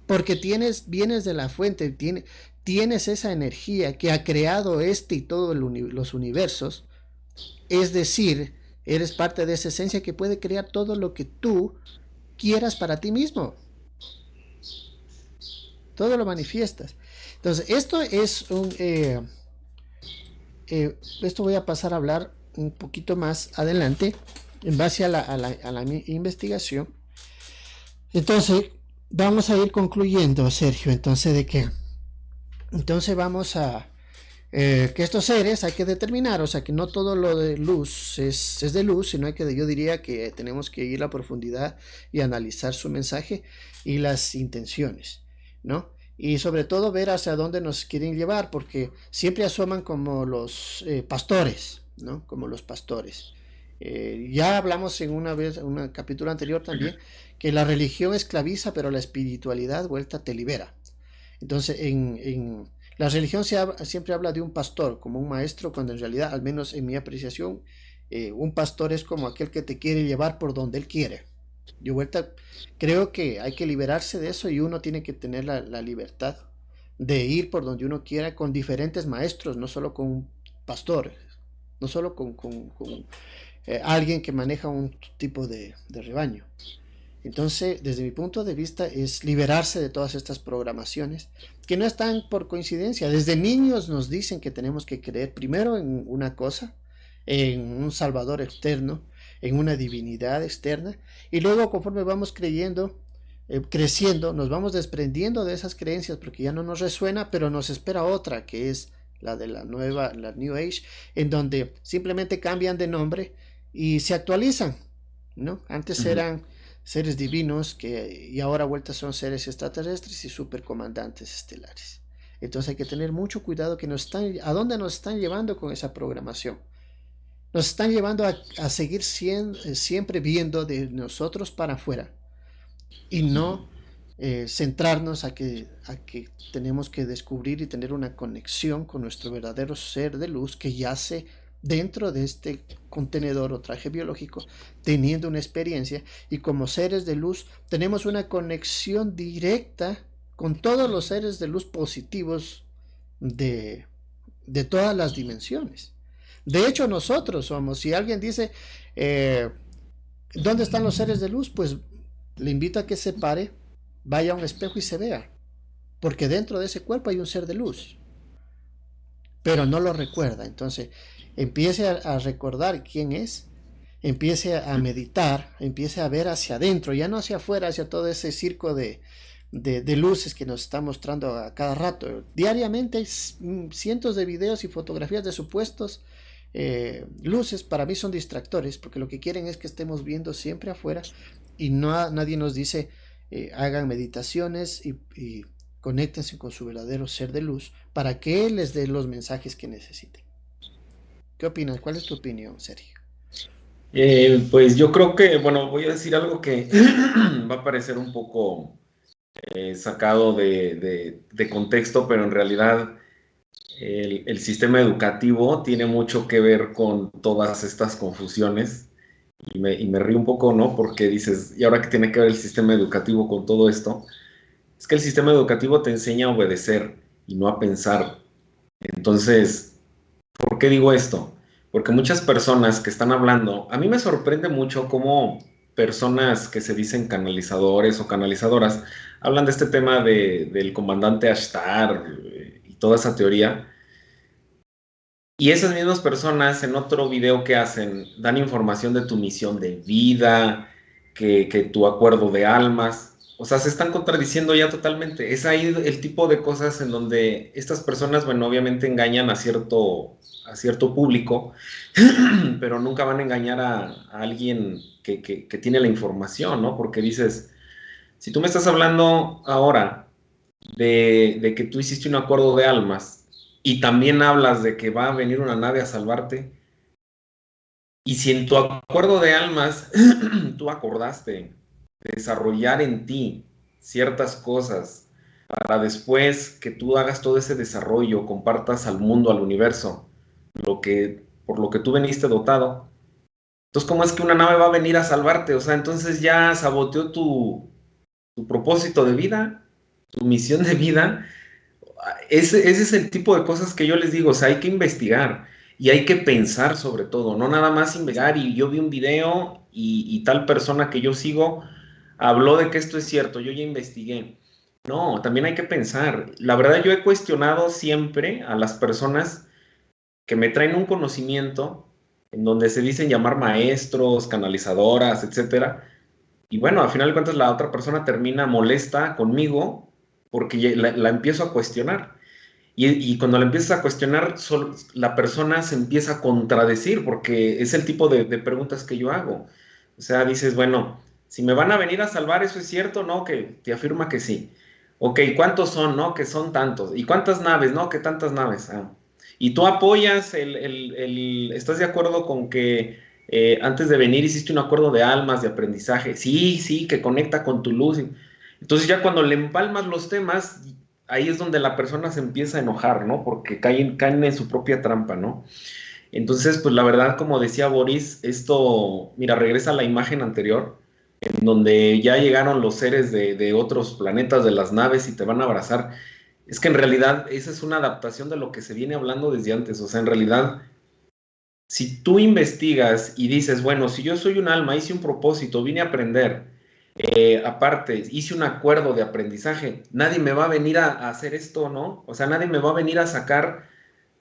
porque vienes de la fuente, tienes esa energía que ha creado y todos los universos, es decir, eres parte de esa esencia que puede crear todo lo que tú quieras para ti mismo. Todo lo manifiestas. Entonces, esto es esto voy a pasar a hablar un poquito más adelante en base a la investigación. Entonces, vamos a ir concluyendo, Sergio. Entonces vamos a que estos seres hay que determinar, o sea, que no todo lo de luz es de luz, sino yo diría que tenemos que ir a profundidad y analizar su mensaje y las intenciones, ¿no? Y sobre todo ver hacia dónde nos quieren llevar, porque siempre asoman como los pastores, ¿no? Como los pastores. Ya hablamos en un capítulo anterior también, que la religión esclaviza, pero la espiritualidad vuelta te libera. Entonces, en la religión siempre habla de un pastor, como un maestro, cuando en realidad, al menos en mi apreciación, un pastor es como aquel que te quiere llevar por donde él quiere. Yo creo que hay que liberarse de eso y uno tiene que tener la libertad de ir por donde uno quiera con diferentes maestros, no solo con un pastor, no solo con alguien que maneja un tipo de rebaño. Entonces, desde mi punto de vista, es liberarse de todas estas programaciones que no están por coincidencia. Desde niños nos dicen que tenemos que creer primero en una cosa, en un salvador externo, en una divinidad externa, y luego conforme vamos creciendo, nos vamos desprendiendo de esas creencias porque ya no nos resuena, pero nos espera otra, que es la de la New Age, en donde simplemente cambian de nombre y se actualizan, ¿no? Antes eran seres divinos y ahora vueltas son seres extraterrestres y supercomandantes estelares. Entonces hay que tener mucho cuidado a dónde nos están llevando con esa programación. Nos están llevando a seguir siempre viendo de nosotros para afuera y no centrarnos a que tenemos que descubrir y tener una conexión con nuestro verdadero ser de luz que yace dentro de este contenedor o traje biológico, teniendo una experiencia, y como seres de luz tenemos una conexión directa con todos los seres de luz positivos de, de todas las dimensiones. De hecho, nosotros somos, si alguien dice, eh, ¿dónde están los seres de luz? Pues le invito a que se pare, vaya a un espejo y se vea, porque dentro de ese cuerpo hay un ser de luz, pero no lo recuerda. Entonces, empiece a recordar quién es, empiece a meditar, empiece a ver hacia adentro, ya no hacia afuera, hacia todo ese circo de luces que nos está mostrando a cada rato. Diariamente hay cientos de videos y fotografías de supuestos luces. Para mí son distractores, porque lo que quieren es que estemos viendo siempre afuera, y nadie nos dice hagan meditaciones y conéctense con su verdadero ser de luz para que Él les dé los mensajes que necesiten. ¿Qué opinas? ¿Cuál es tu opinión, Sergio? Pues yo creo que, bueno, voy a decir algo que va a parecer un poco sacado de contexto, pero en realidad el sistema educativo tiene mucho que ver con todas estas confusiones y me río un poco, ¿no? Porque dices, ¿y ahora qué tiene que ver el sistema educativo con todo esto? Es que el sistema educativo te enseña a obedecer y no a pensar. Entonces, ¿por qué digo esto? Porque muchas personas que están hablando, a mí me sorprende mucho cómo personas que se dicen canalizadores o canalizadoras hablan de este tema del comandante Ashtar y toda esa teoría. Y esas mismas personas en otro video que hacen dan información de tu misión de vida, que tu acuerdo de almas. O sea, se están contradiciendo ya totalmente. Es ahí el tipo de cosas en donde estas personas, bueno, obviamente engañan a cierto público, pero nunca van a engañar a alguien que tiene la información, ¿no? Porque dices, si tú me estás hablando ahora de que tú hiciste un acuerdo de almas y también hablas de que va a venir una nave a salvarte, y si en tu acuerdo de almas tú acordaste de desarrollar en ti ciertas cosas para después que tú hagas todo ese desarrollo, compartas al mundo, al universo, por lo que tú veniste dotado, entonces, ¿cómo es que una nave va a venir a salvarte? O sea, entonces ya saboteó tu propósito de vida, tu misión de vida. Ese es el tipo de cosas que yo les digo, o sea, hay que investigar y hay que pensar sobre todo, no nada más investigar y yo vi un video y tal persona que yo sigo habló de que esto es cierto, yo ya investigué. No, también hay que pensar. La verdad, yo he cuestionado siempre a las personas que me traen un conocimiento en donde se dicen llamar maestros, canalizadoras, etcétera. Y bueno, al final de cuentas la otra persona termina molesta conmigo porque la empiezo a cuestionar. Y cuando la empiezas a cuestionar, la persona se empieza a contradecir, porque es el tipo de preguntas que yo hago. O sea, dices, bueno, si me van a venir a salvar, ¿eso es cierto? No, que te afirma que sí. Ok, ¿cuántos son? No, que son tantos. ¿Y cuántas naves? No, que tantas naves. Ah. Y tú apoyas ¿estás de acuerdo con que antes de venir hiciste un acuerdo de almas, de aprendizaje? Sí, sí, que conecta con tu luz. Entonces ya cuando le empalmas los temas, ahí es donde la persona se empieza a enojar, ¿no? Porque caen en su propia trampa, ¿no? Entonces, pues la verdad, como decía Boris, esto, mira, regresa a la imagen anterior, en donde ya llegaron los seres de otros planetas, de las naves, y te van a abrazar. Es que en realidad esa es una adaptación de lo que se viene hablando desde antes. O sea, en realidad, si tú investigas y dices, bueno, si yo soy un alma, hice un propósito, vine a aprender, aparte, hice un acuerdo de aprendizaje, nadie me va a venir a hacer esto, ¿no? O sea, nadie me va a venir a sacar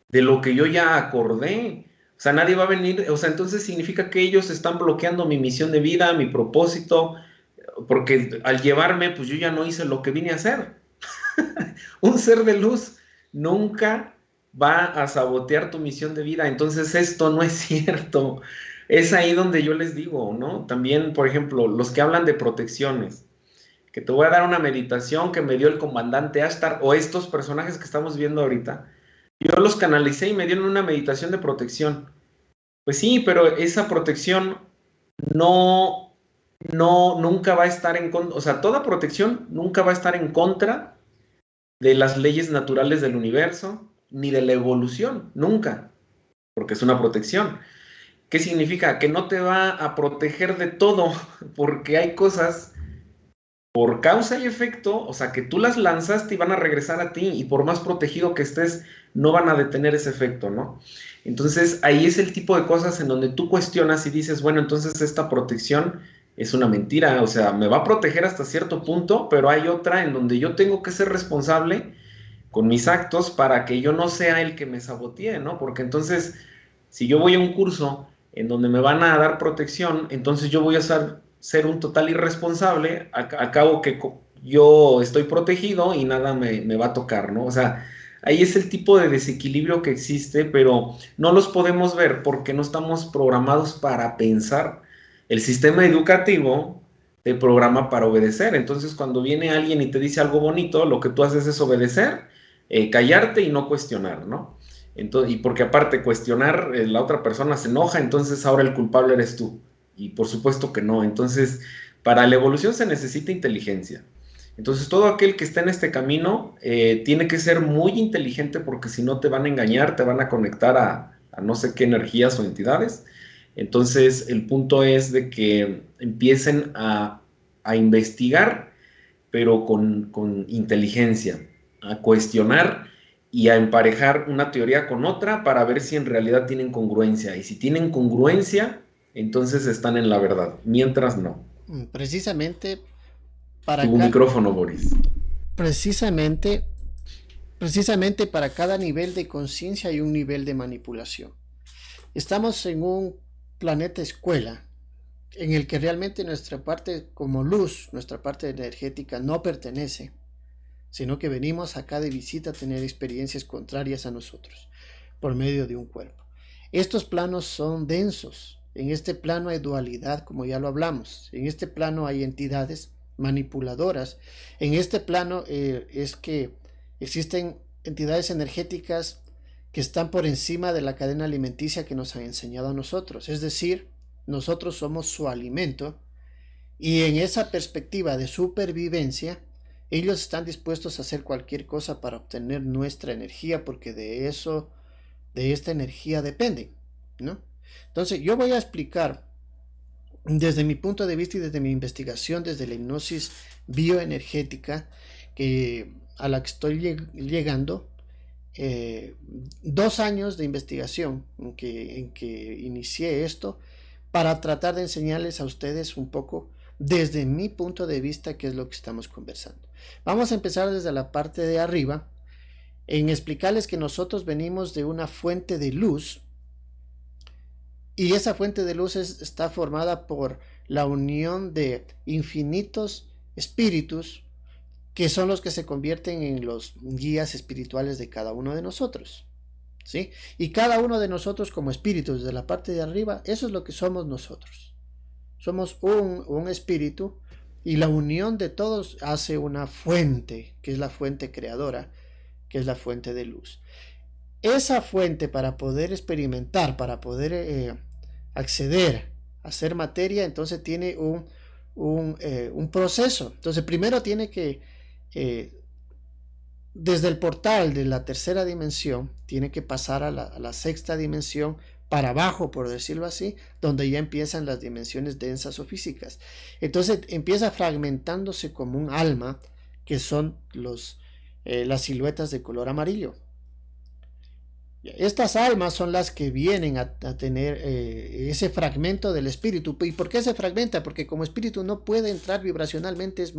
de lo que yo ya acordé. O sea, nadie va a venir, o sea, entonces significa que ellos están bloqueando mi misión de vida, mi propósito, porque al llevarme, pues yo ya no hice lo que vine a hacer. Un ser de luz nunca va a sabotear tu misión de vida. Entonces esto no es cierto. Es ahí donde yo les digo, ¿no? También, por ejemplo, los que hablan de protecciones, que te voy a dar una meditación que me dio el comandante Ashtar o estos personajes que estamos viendo ahorita. Yo los canalicé y me dieron una meditación de protección. Pues sí, pero esa protección no, nunca va a estar en contra, o sea, toda protección nunca va a estar en contra de las leyes naturales del universo, ni de la evolución, nunca, porque es una protección. ¿Qué significa? Que no te va a proteger de todo, porque hay cosas por causa y efecto, o sea, que tú las lanzaste y van a regresar a ti, y por más protegido que estés, no van a detener ese efecto, ¿no? Entonces, ahí es el tipo de cosas en donde tú cuestionas y dices, bueno, entonces esta protección es una mentira, o sea, me va a proteger hasta cierto punto, pero hay otra en donde yo tengo que ser responsable con mis actos para que yo no sea el que me sabotee, ¿no? Porque entonces, si yo voy a un curso en donde me van a dar protección, entonces yo voy a ser un total irresponsable, a cabo que yo estoy protegido y nada me va a tocar, ¿no? O sea, ahí es el tipo de desequilibrio que existe, pero no los podemos ver porque no estamos programados para pensar. El sistema educativo te programa para obedecer. Entonces, cuando viene alguien y te dice algo bonito, lo que tú haces es obedecer, callarte y no cuestionar, ¿no? Entonces, y porque aparte cuestionar, la otra persona se enoja, entonces ahora el culpable eres tú. Y por supuesto que no. Entonces, para la evolución se necesita inteligencia. Entonces, todo aquel que está en este camino tiene que ser muy inteligente porque si no te van a engañar, te van a conectar a no sé qué energías o entidades. Entonces, el punto es de que empiecen a investigar, pero con inteligencia, a cuestionar y a emparejar una teoría con otra para ver si en realidad tienen congruencia. Y si tienen congruencia, entonces están en la verdad. Mientras no. Precisamente para Tu micrófono, Boris. precisamente, precisamente para cada nivel de conciencia hay un nivel de manipulación. Estamos en un planeta escuela en el que realmente nuestra parte como luz, nuestra parte energética no pertenece, sino que venimos acá de visita a tener experiencias contrarias a nosotros por medio de un cuerpo. Estos planos son densos. En este plano hay dualidad, como ya lo hablamos. En este plano hay entidades manipuladoras. En este plano es que existen entidades energéticas que están por encima de la cadena alimenticia que nos han enseñado a nosotros. Es decir, nosotros somos su alimento y en esa perspectiva de supervivencia, ellos están dispuestos a hacer cualquier cosa para obtener nuestra energía porque de eso, de esta energía dependen, ¿no? Entonces yo voy a explicar desde mi punto de vista y desde mi investigación, desde la hipnosis bioenergética a la que estoy llegando, 2 años de investigación en que inicié esto para tratar de enseñarles a ustedes un poco desde mi punto de vista qué es lo que estamos conversando. Vamos a empezar desde la parte de arriba en explicarles que nosotros venimos de una fuente de luz y esa fuente de luz está formada por la unión de infinitos espíritus que son los que se convierten en los guías espirituales de cada uno de nosotros, ¿sí? Y cada uno de nosotros como espíritus de la parte de arriba, eso es lo que somos nosotros. Somos un espíritu y la unión de todos hace una fuente, que es la fuente creadora, que es la fuente de luz. Esa fuente para poder experimentar, para poder acceder a ser materia, entonces tiene un proceso. Entonces primero tiene que, desde el portal de la tercera dimensión, tiene que pasar a la sexta dimensión, para abajo, por decirlo así, donde ya empiezan las dimensiones densas o físicas. Entonces empieza fragmentándose como un alma, que son las siluetas de color amarillo. Estas almas son las que vienen a tener ese fragmento del espíritu. ¿Y por qué se fragmenta? Porque como espíritu no puede entrar vibracionalmente, es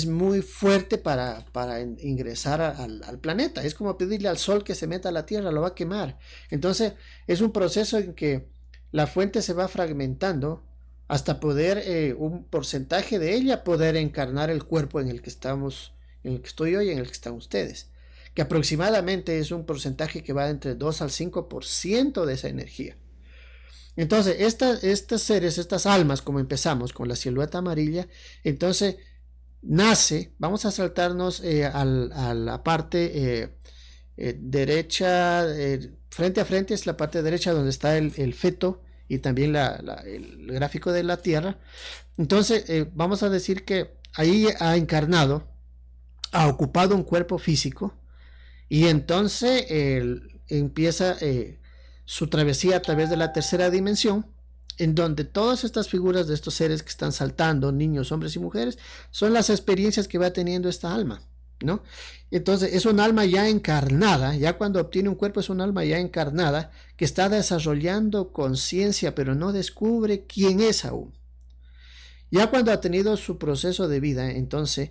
muy fuerte para ingresar al planeta. Es como pedirle al sol que se meta a la tierra, lo va a quemar. Entonces es un proceso en que la fuente se va fragmentando hasta poder, un porcentaje de ella, poder encarnar el cuerpo en el que estamos, en el que estoy hoy, en el que están ustedes, que aproximadamente es un porcentaje que va entre 2 al 5% de esa energía. Entonces estos seres, estas almas, como empezamos con la silueta amarilla, entonces nace, vamos a saltarnos a la parte derecha, frente a frente es la parte derecha donde está el feto y también el gráfico de la Tierra. Entonces, vamos a decir que ahí ha encarnado, ha ocupado un cuerpo físico y entonces empieza su travesía a través de la tercera dimensión, en donde todas estas figuras de estos seres que están saltando, niños, hombres y mujeres, son las experiencias que va teniendo esta alma, ¿no? Entonces es un alma ya encarnada, ya cuando obtiene un cuerpo es un alma ya encarnada que está desarrollando conciencia, pero no descubre quién es aún. Ya cuando ha tenido su proceso de vida, entonces,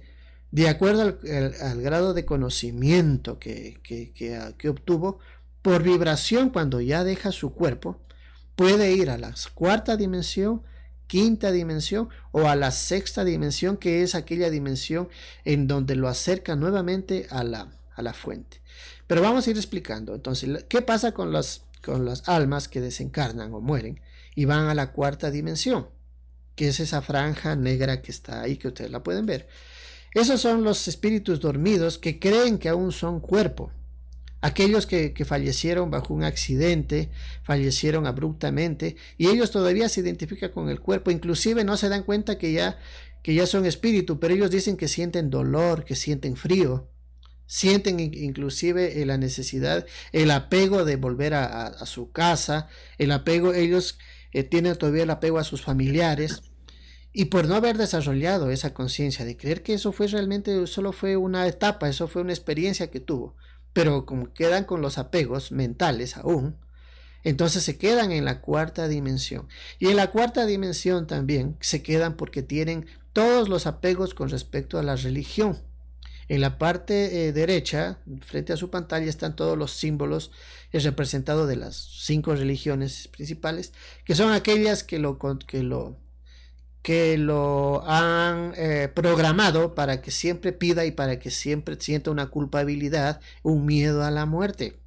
de acuerdo al grado de conocimiento que obtuvo, por vibración, cuando ya deja su cuerpo, puede ir a la cuarta dimensión, quinta dimensión o a la sexta dimensión, que es aquella dimensión en donde lo acerca nuevamente a la fuente. Pero vamos a ir explicando. Entonces, ¿qué pasa con las almas que desencarnan o mueren y van a la cuarta dimensión? Que es esa franja negra que está ahí, que ustedes la pueden ver. Esos son los espíritus dormidos que creen que aún son cuerpo. Aquellos que fallecieron bajo un accidente, fallecieron abruptamente, y ellos todavía se identifican con el cuerpo, inclusive no se dan cuenta que ya son espíritu, pero ellos dicen que sienten dolor, que sienten frío, sienten inclusive la necesidad, el apego de volver a su casa, el apego, ellos tienen todavía el apego a sus familiares, y por no haber desarrollado esa conciencia de creer que eso fue realmente, solo fue una etapa, eso fue una experiencia que tuvo, pero como quedan con los apegos mentales aún, entonces se quedan en la cuarta dimensión. Y en la cuarta dimensión también se quedan porque tienen todos los apegos con respecto a la religión. En la parte derecha, frente a su pantalla, están todos los símbolos representados de las 5 religiones principales, que son aquellas que lo han programado para que siempre pida y para que siempre sienta una culpabilidad, un miedo a la muerte.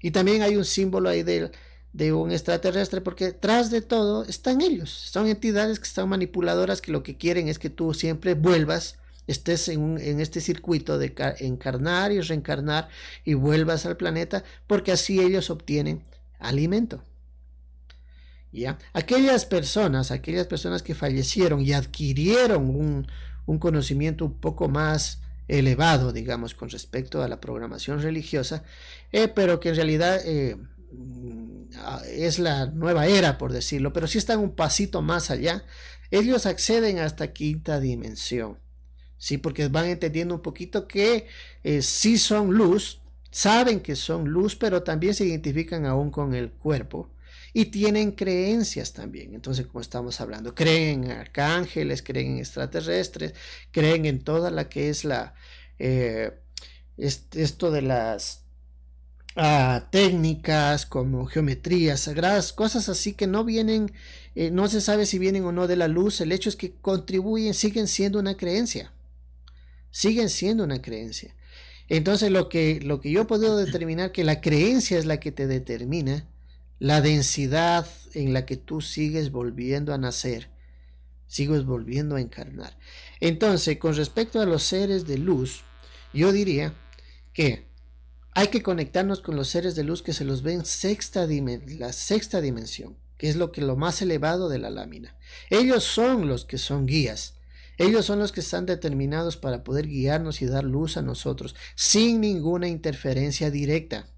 Y también hay un símbolo ahí de un extraterrestre, porque tras de todo están ellos, son entidades que están manipuladoras, que lo que quieren es que tú siempre vuelvas, estés en este circuito de encarnar y reencarnar y vuelvas al planeta, porque así ellos obtienen alimento. ¿Ya? Aquellas personas que fallecieron y adquirieron un conocimiento un poco más elevado, digamos, con respecto a la programación religiosa, pero que en realidad es la nueva era, por decirlo, pero sí están un pasito más allá, ellos acceden a esta quinta dimensión, ¿sí? Porque van entendiendo un poquito que sí son luz, saben que son luz, pero también se identifican aún con el cuerpo. Y tienen creencias también. Entonces, como estamos hablando, creen en arcángeles, creen en extraterrestres, creen en toda la que es esto de las técnicas como geometrías sagradas, cosas así que no vienen, no se sabe si vienen o no de la luz. El hecho es que contribuyen, siguen siendo una creencia. Entonces, lo que yo he podido determinar, que la creencia es la que te determina la densidad en la que tú sigues volviendo a nacer, sigues volviendo a encarnar. Entonces, con respecto a los seres de luz, yo diría que hay que conectarnos con los seres de luz que se los ve en la sexta dimensión, que es lo más elevado de la lámina. Ellos son los que son guías. Ellos son los que están determinados para poder guiarnos y dar luz a nosotros sin ninguna interferencia directa.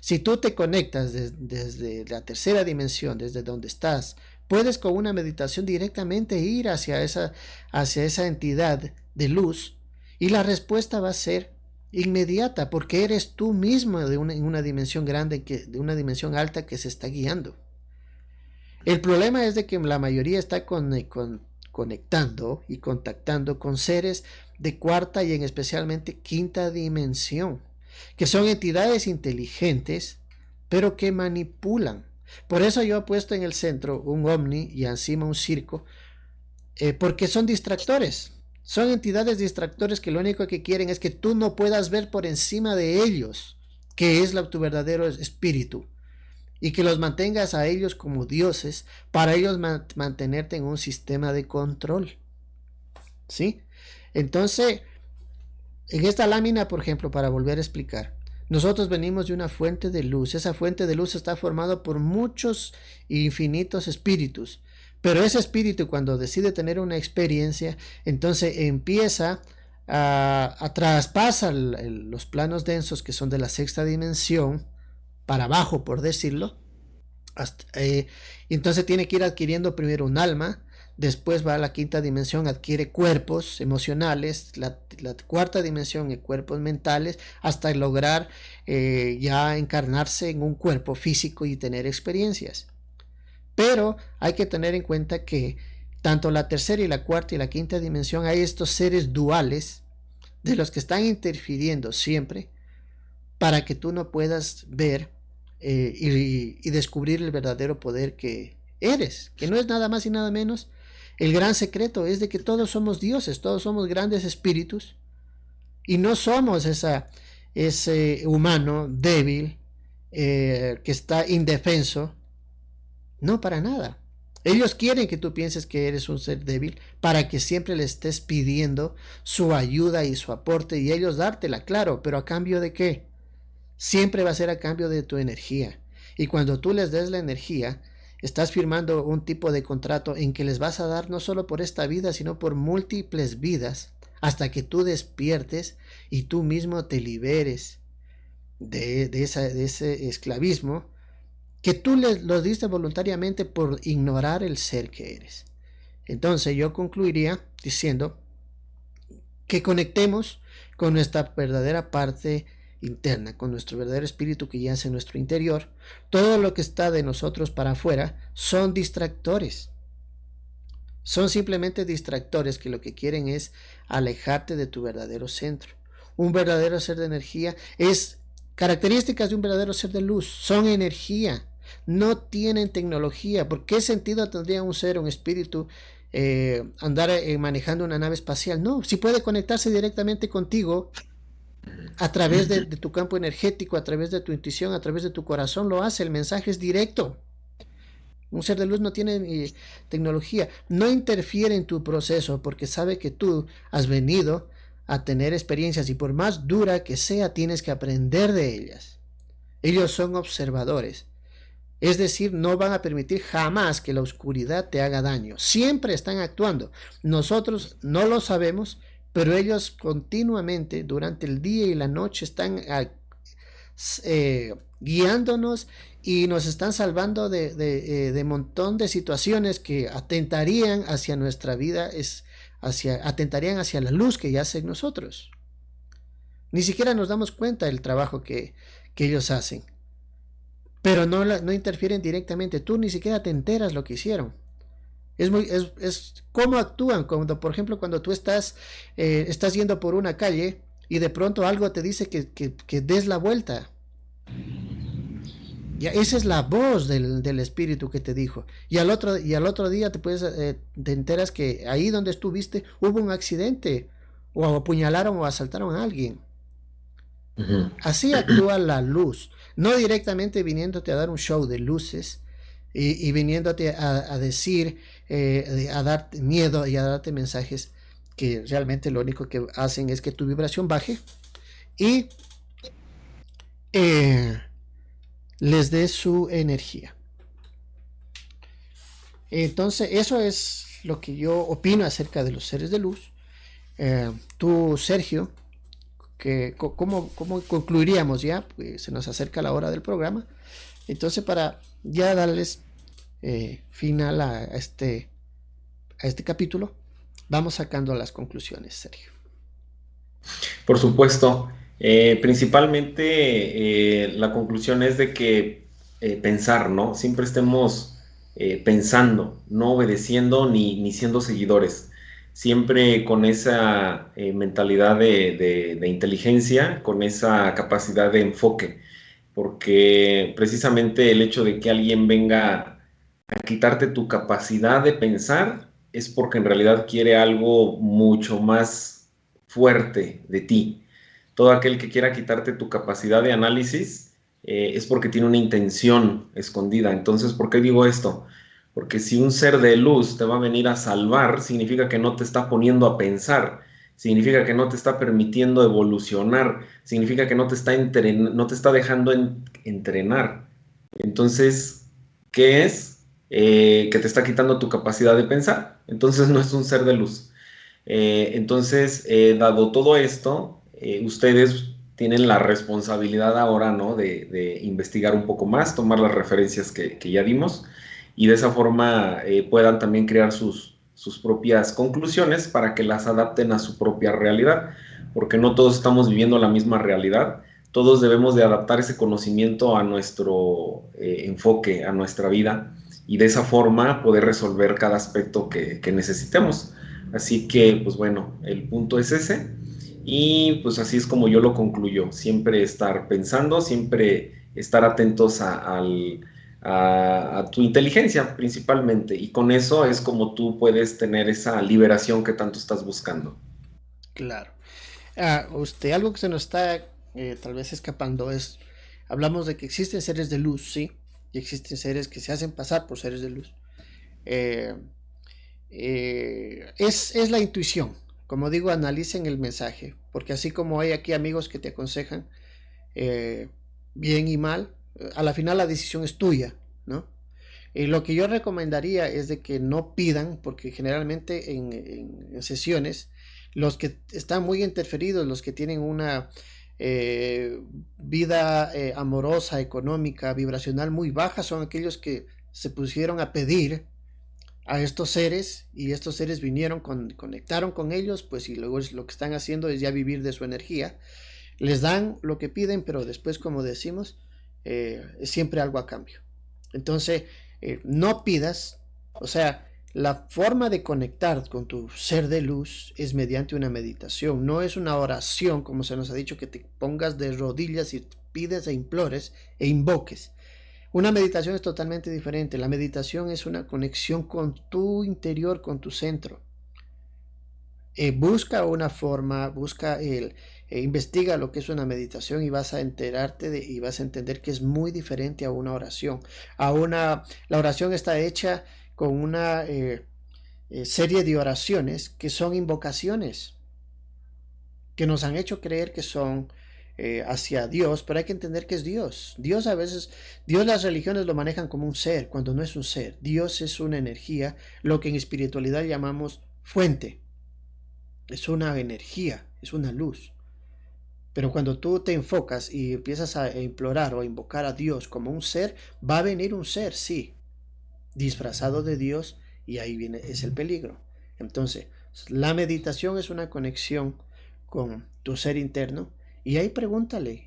Si tú te conectas desde la tercera dimensión, desde donde estás, puedes con una meditación directamente ir hacia esa entidad de luz, y la respuesta va a ser inmediata, porque eres tú mismo en una dimensión grande, de una dimensión alta que se está guiando. El problema es de que la mayoría está conectando y contactando con seres de cuarta y en especialmente quinta dimensión, que son entidades inteligentes, pero que manipulan. Por eso yo he puesto en el centro un ovni y encima un circo, porque son distractores. Son entidades distractores que lo único que quieren es que tú no puedas ver por encima de ellos, que es tu verdadero espíritu, y que los mantengas a ellos como dioses, para ellos mantenerte en un sistema de control. ¿Sí? Entonces, en esta lámina, por ejemplo, para volver a explicar, Nosotros venimos de una fuente de luz. Esa fuente de luz está formada por muchos e infinitos espíritus. Pero ese espíritu, cuando decide tener una experiencia, entonces empieza a traspasar los planos densos que son de la sexta dimensión para abajo, por decirlo. Entonces tiene que ir adquiriendo primero un alma, después va a la quinta dimensión, adquiere cuerpos emocionales, la cuarta dimensión cuerpos mentales, hasta lograr ya encarnarse en un cuerpo físico y tener experiencias. Pero hay que tener en cuenta que tanto la tercera y la cuarta y la quinta dimensión hay estos seres duales de los que están interfiriendo siempre para que tú no puedas ver y descubrir el verdadero poder que eres, que no es nada más y nada menos. El gran secreto es de que todos somos dioses, todos somos grandes espíritus y no somos ese humano débil que está indefenso. No, para nada. Ellos quieren que tú pienses que eres un ser débil para que siempre le estés pidiendo su ayuda y su aporte y ellos dártela, claro, pero ¿a cambio de qué? Siempre va a ser a cambio de tu energía. Y cuando tú les des la energía, estás firmando un tipo de contrato en que les vas a dar no solo por esta vida, sino por múltiples vidas, hasta que tú despiertes y tú mismo te liberes de ese esclavismo que tú lo diste voluntariamente por ignorar el ser que eres. Entonces yo concluiría diciendo que conectemos con nuestra verdadera parte interna, con nuestro verdadero espíritu que yace en nuestro interior. Todo lo que está de nosotros para afuera son distractores. Son simplemente distractores que lo que quieren es alejarte de tu verdadero centro. Un verdadero ser de energía es características de un verdadero ser de luz. Son energía. No tienen tecnología. ¿Por qué sentido tendría un ser, un espíritu, andar manejando una nave espacial? No, si puede conectarse directamente contigo a través de tu campo energético, a través de tu intuición, a través de tu corazón, lo hace. El mensaje es directo. Un ser de luz no tiene tecnología. No interfiere en tu proceso porque sabe que tú has venido a tener experiencias y por más dura que sea, tienes que aprender de ellas. Ellos son observadores. Es decir, no van a permitir jamás que la oscuridad te haga daño. Siempre están actuando. Nosotros no lo sabemos, pero ellos continuamente durante el día y la noche están guiándonos y nos están salvando de montón de situaciones que atentarían hacia nuestra vida, atentarían hacia la luz que yace en nosotros. Ni siquiera nos damos cuenta del trabajo que ellos hacen. Pero no interfieren directamente. Tú ni siquiera te enteras lo que hicieron. Es cómo actúan. Cuando, por ejemplo, cuando tú estás yendo por una calle y de pronto algo te dice que des la vuelta. Ya, esa es la voz del espíritu que te dijo. Y al otro día te enteras que ahí donde estuviste hubo un accidente. O apuñalaron o asaltaron a alguien. Así actúa la luz, no directamente viniéndote a dar un show de luces y viniéndote a decir, a darte miedo y a darte mensajes que realmente lo único que hacen es que tu vibración baje y les dé su energía. Entonces eso es lo que yo opino acerca de los seres de luz. Tú, Sergio, ¿cómo concluiríamos ya? Pues se nos acerca la hora del programa. Entonces, para ya darles final a este capítulo, vamos sacando las conclusiones, Sergio. Por supuesto. Principalmente la conclusión es de que pensar, ¿no? Siempre estemos pensando, no obedeciendo ni siendo seguidores. Siempre con esa mentalidad de inteligencia, con esa capacidad de enfoque, porque precisamente el hecho de que alguien venga a quitarte tu capacidad de pensar es porque en realidad quiere algo mucho más fuerte de ti. Todo aquel que quiera quitarte tu capacidad de análisis es porque tiene una intención escondida. Entonces, ¿por qué digo esto? Porque si un ser de luz te va a venir a salvar, significa que no te está poniendo a pensar, significa que no te está permitiendo evolucionar, significa que no te está dejando entrenar. Entonces, ¿qué es? Que te está quitando tu capacidad de pensar. Entonces no es un ser de luz. Entonces, dado todo esto, ustedes tienen la responsabilidad ahora, ¿no? De investigar un poco más, tomar las referencias que ya dimos y de esa forma puedan también crear sus propias conclusiones para que las adapten a su propia realidad, porque no todos estamos viviendo la misma realidad. Todos debemos de adaptar ese conocimiento a nuestro enfoque, a nuestra vida y de esa forma poder resolver cada aspecto que necesitemos. Así que, pues bueno, el punto es ese. Y pues así es como yo lo concluyo. Siempre estar pensando, siempre estar atentos a tu inteligencia principalmente. Y con eso es como tú puedes tener esa liberación que tanto estás buscando. Claro. Algo que se nos está tal vez escapando es, hablamos de que existen seres de luz, sí, y existen seres que se hacen pasar por seres de luz. Eh, es la intuición. Como digo, analicen el mensaje, porque así como hay aquí amigos que te aconsejan eh, bien y mal, a la final la decisión es tuya, ¿no? Lo que yo recomendaría es de que no pidan, porque generalmente en sesiones, los que están muy interferidos, los que tienen una eh, vida amorosa, económica, vibracional muy baja, son aquellos que se pusieron a pedir a estos seres y estos seres vinieron, conectaron con ellos, pues y luego lo que están haciendo es ya vivir de su energía. Les dan lo que piden, pero después, como decimos, es siempre algo a cambio. Entonces, no pidas, o sea, la forma de conectar con tu ser de luz es mediante una meditación, no es una oración, como se nos ha dicho, que te pongas de rodillas y pides e implores e invoques. Una meditación es totalmente diferente. La meditación es una conexión con tu interior, con tu centro. Busca una forma, investiga lo que es una meditación y vas a y vas a entender que es muy diferente a una oración. La oración está hecha con una serie de oraciones que son invocaciones, que nos han hecho creer que son hacia Dios, pero hay que entender que es Dios. Dios a veces, Dios las religiones lo manejan como un ser, cuando no es un ser. Dios es una energía, lo que en espiritualidad llamamos fuente. Es una energía, es una luz. Pero cuando tú te enfocas y empiezas a implorar o a invocar a Dios como un ser, va a venir un ser, sí, disfrazado de Dios, y ahí viene, es el peligro. Entonces, la meditación es una conexión con tu ser interno, y ahí pregúntale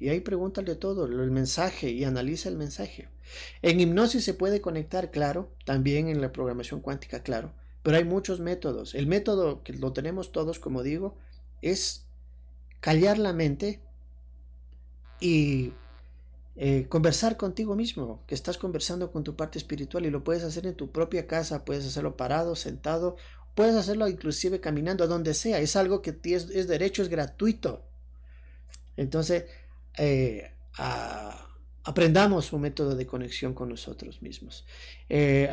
todo, el mensaje, y analiza el mensaje. En hipnosis se puede conectar, claro, también en la programación cuántica, claro, pero hay muchos métodos. El método que lo tenemos todos, como digo, es callar la mente y conversar contigo mismo, que estás conversando con tu parte espiritual, y lo puedes hacer en tu propia casa, puedes hacerlo parado, sentado, puedes hacerlo inclusive caminando, a donde sea. Es algo que es derecho, es gratuito. Entonces, aprendamos un método de conexión con nosotros mismos.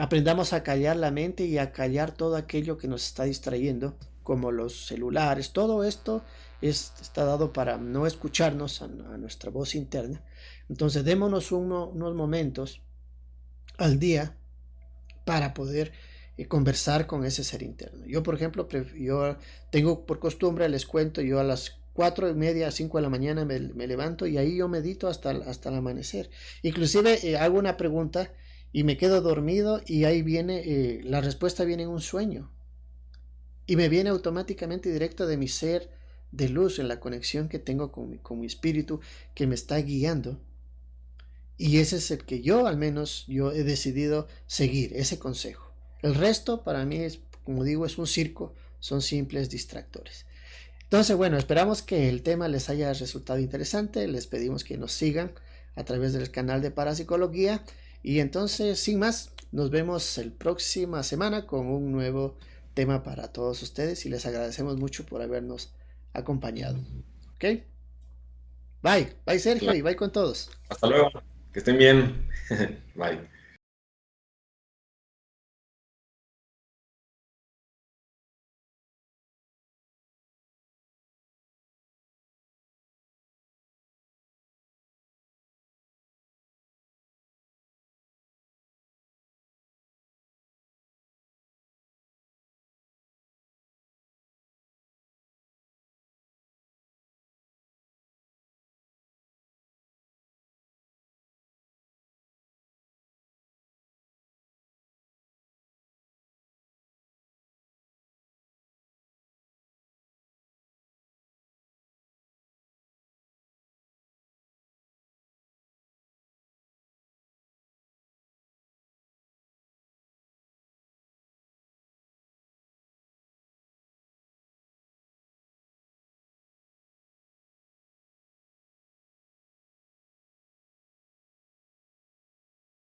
Aprendamos a callar la mente y a callar todo aquello que nos está distrayendo, como los celulares. Todo esto está dado para no escucharnos a nuestra voz interna. Entonces, démonos unos momentos al día para poder conversar con ese ser interno. Yo, por ejemplo, yo tengo por costumbre, les cuento, yo a las 4:30, 5 de la mañana me levanto, y ahí yo medito hasta el amanecer. Inclusive hago una pregunta y me quedo dormido, y ahí viene, la respuesta viene en un sueño. Y me viene automáticamente directo de mi ser de luz, en la conexión que tengo con mi espíritu que me está guiando. Y ese es el que yo, al menos, yo he decidido seguir, ese consejo. El resto para mí es, como digo, es un circo, son simples distractores. Entonces, bueno, esperamos que el tema les haya resultado interesante. Les pedimos que nos sigan a través del canal de Parapsicología. Y entonces, sin más, nos vemos la próxima semana con un nuevo tema para todos ustedes. Y les agradecemos mucho por habernos acompañado. ¿Ok? Bye, bye Sergio, y bye con todos. Hasta luego. Que estén bien. Bye.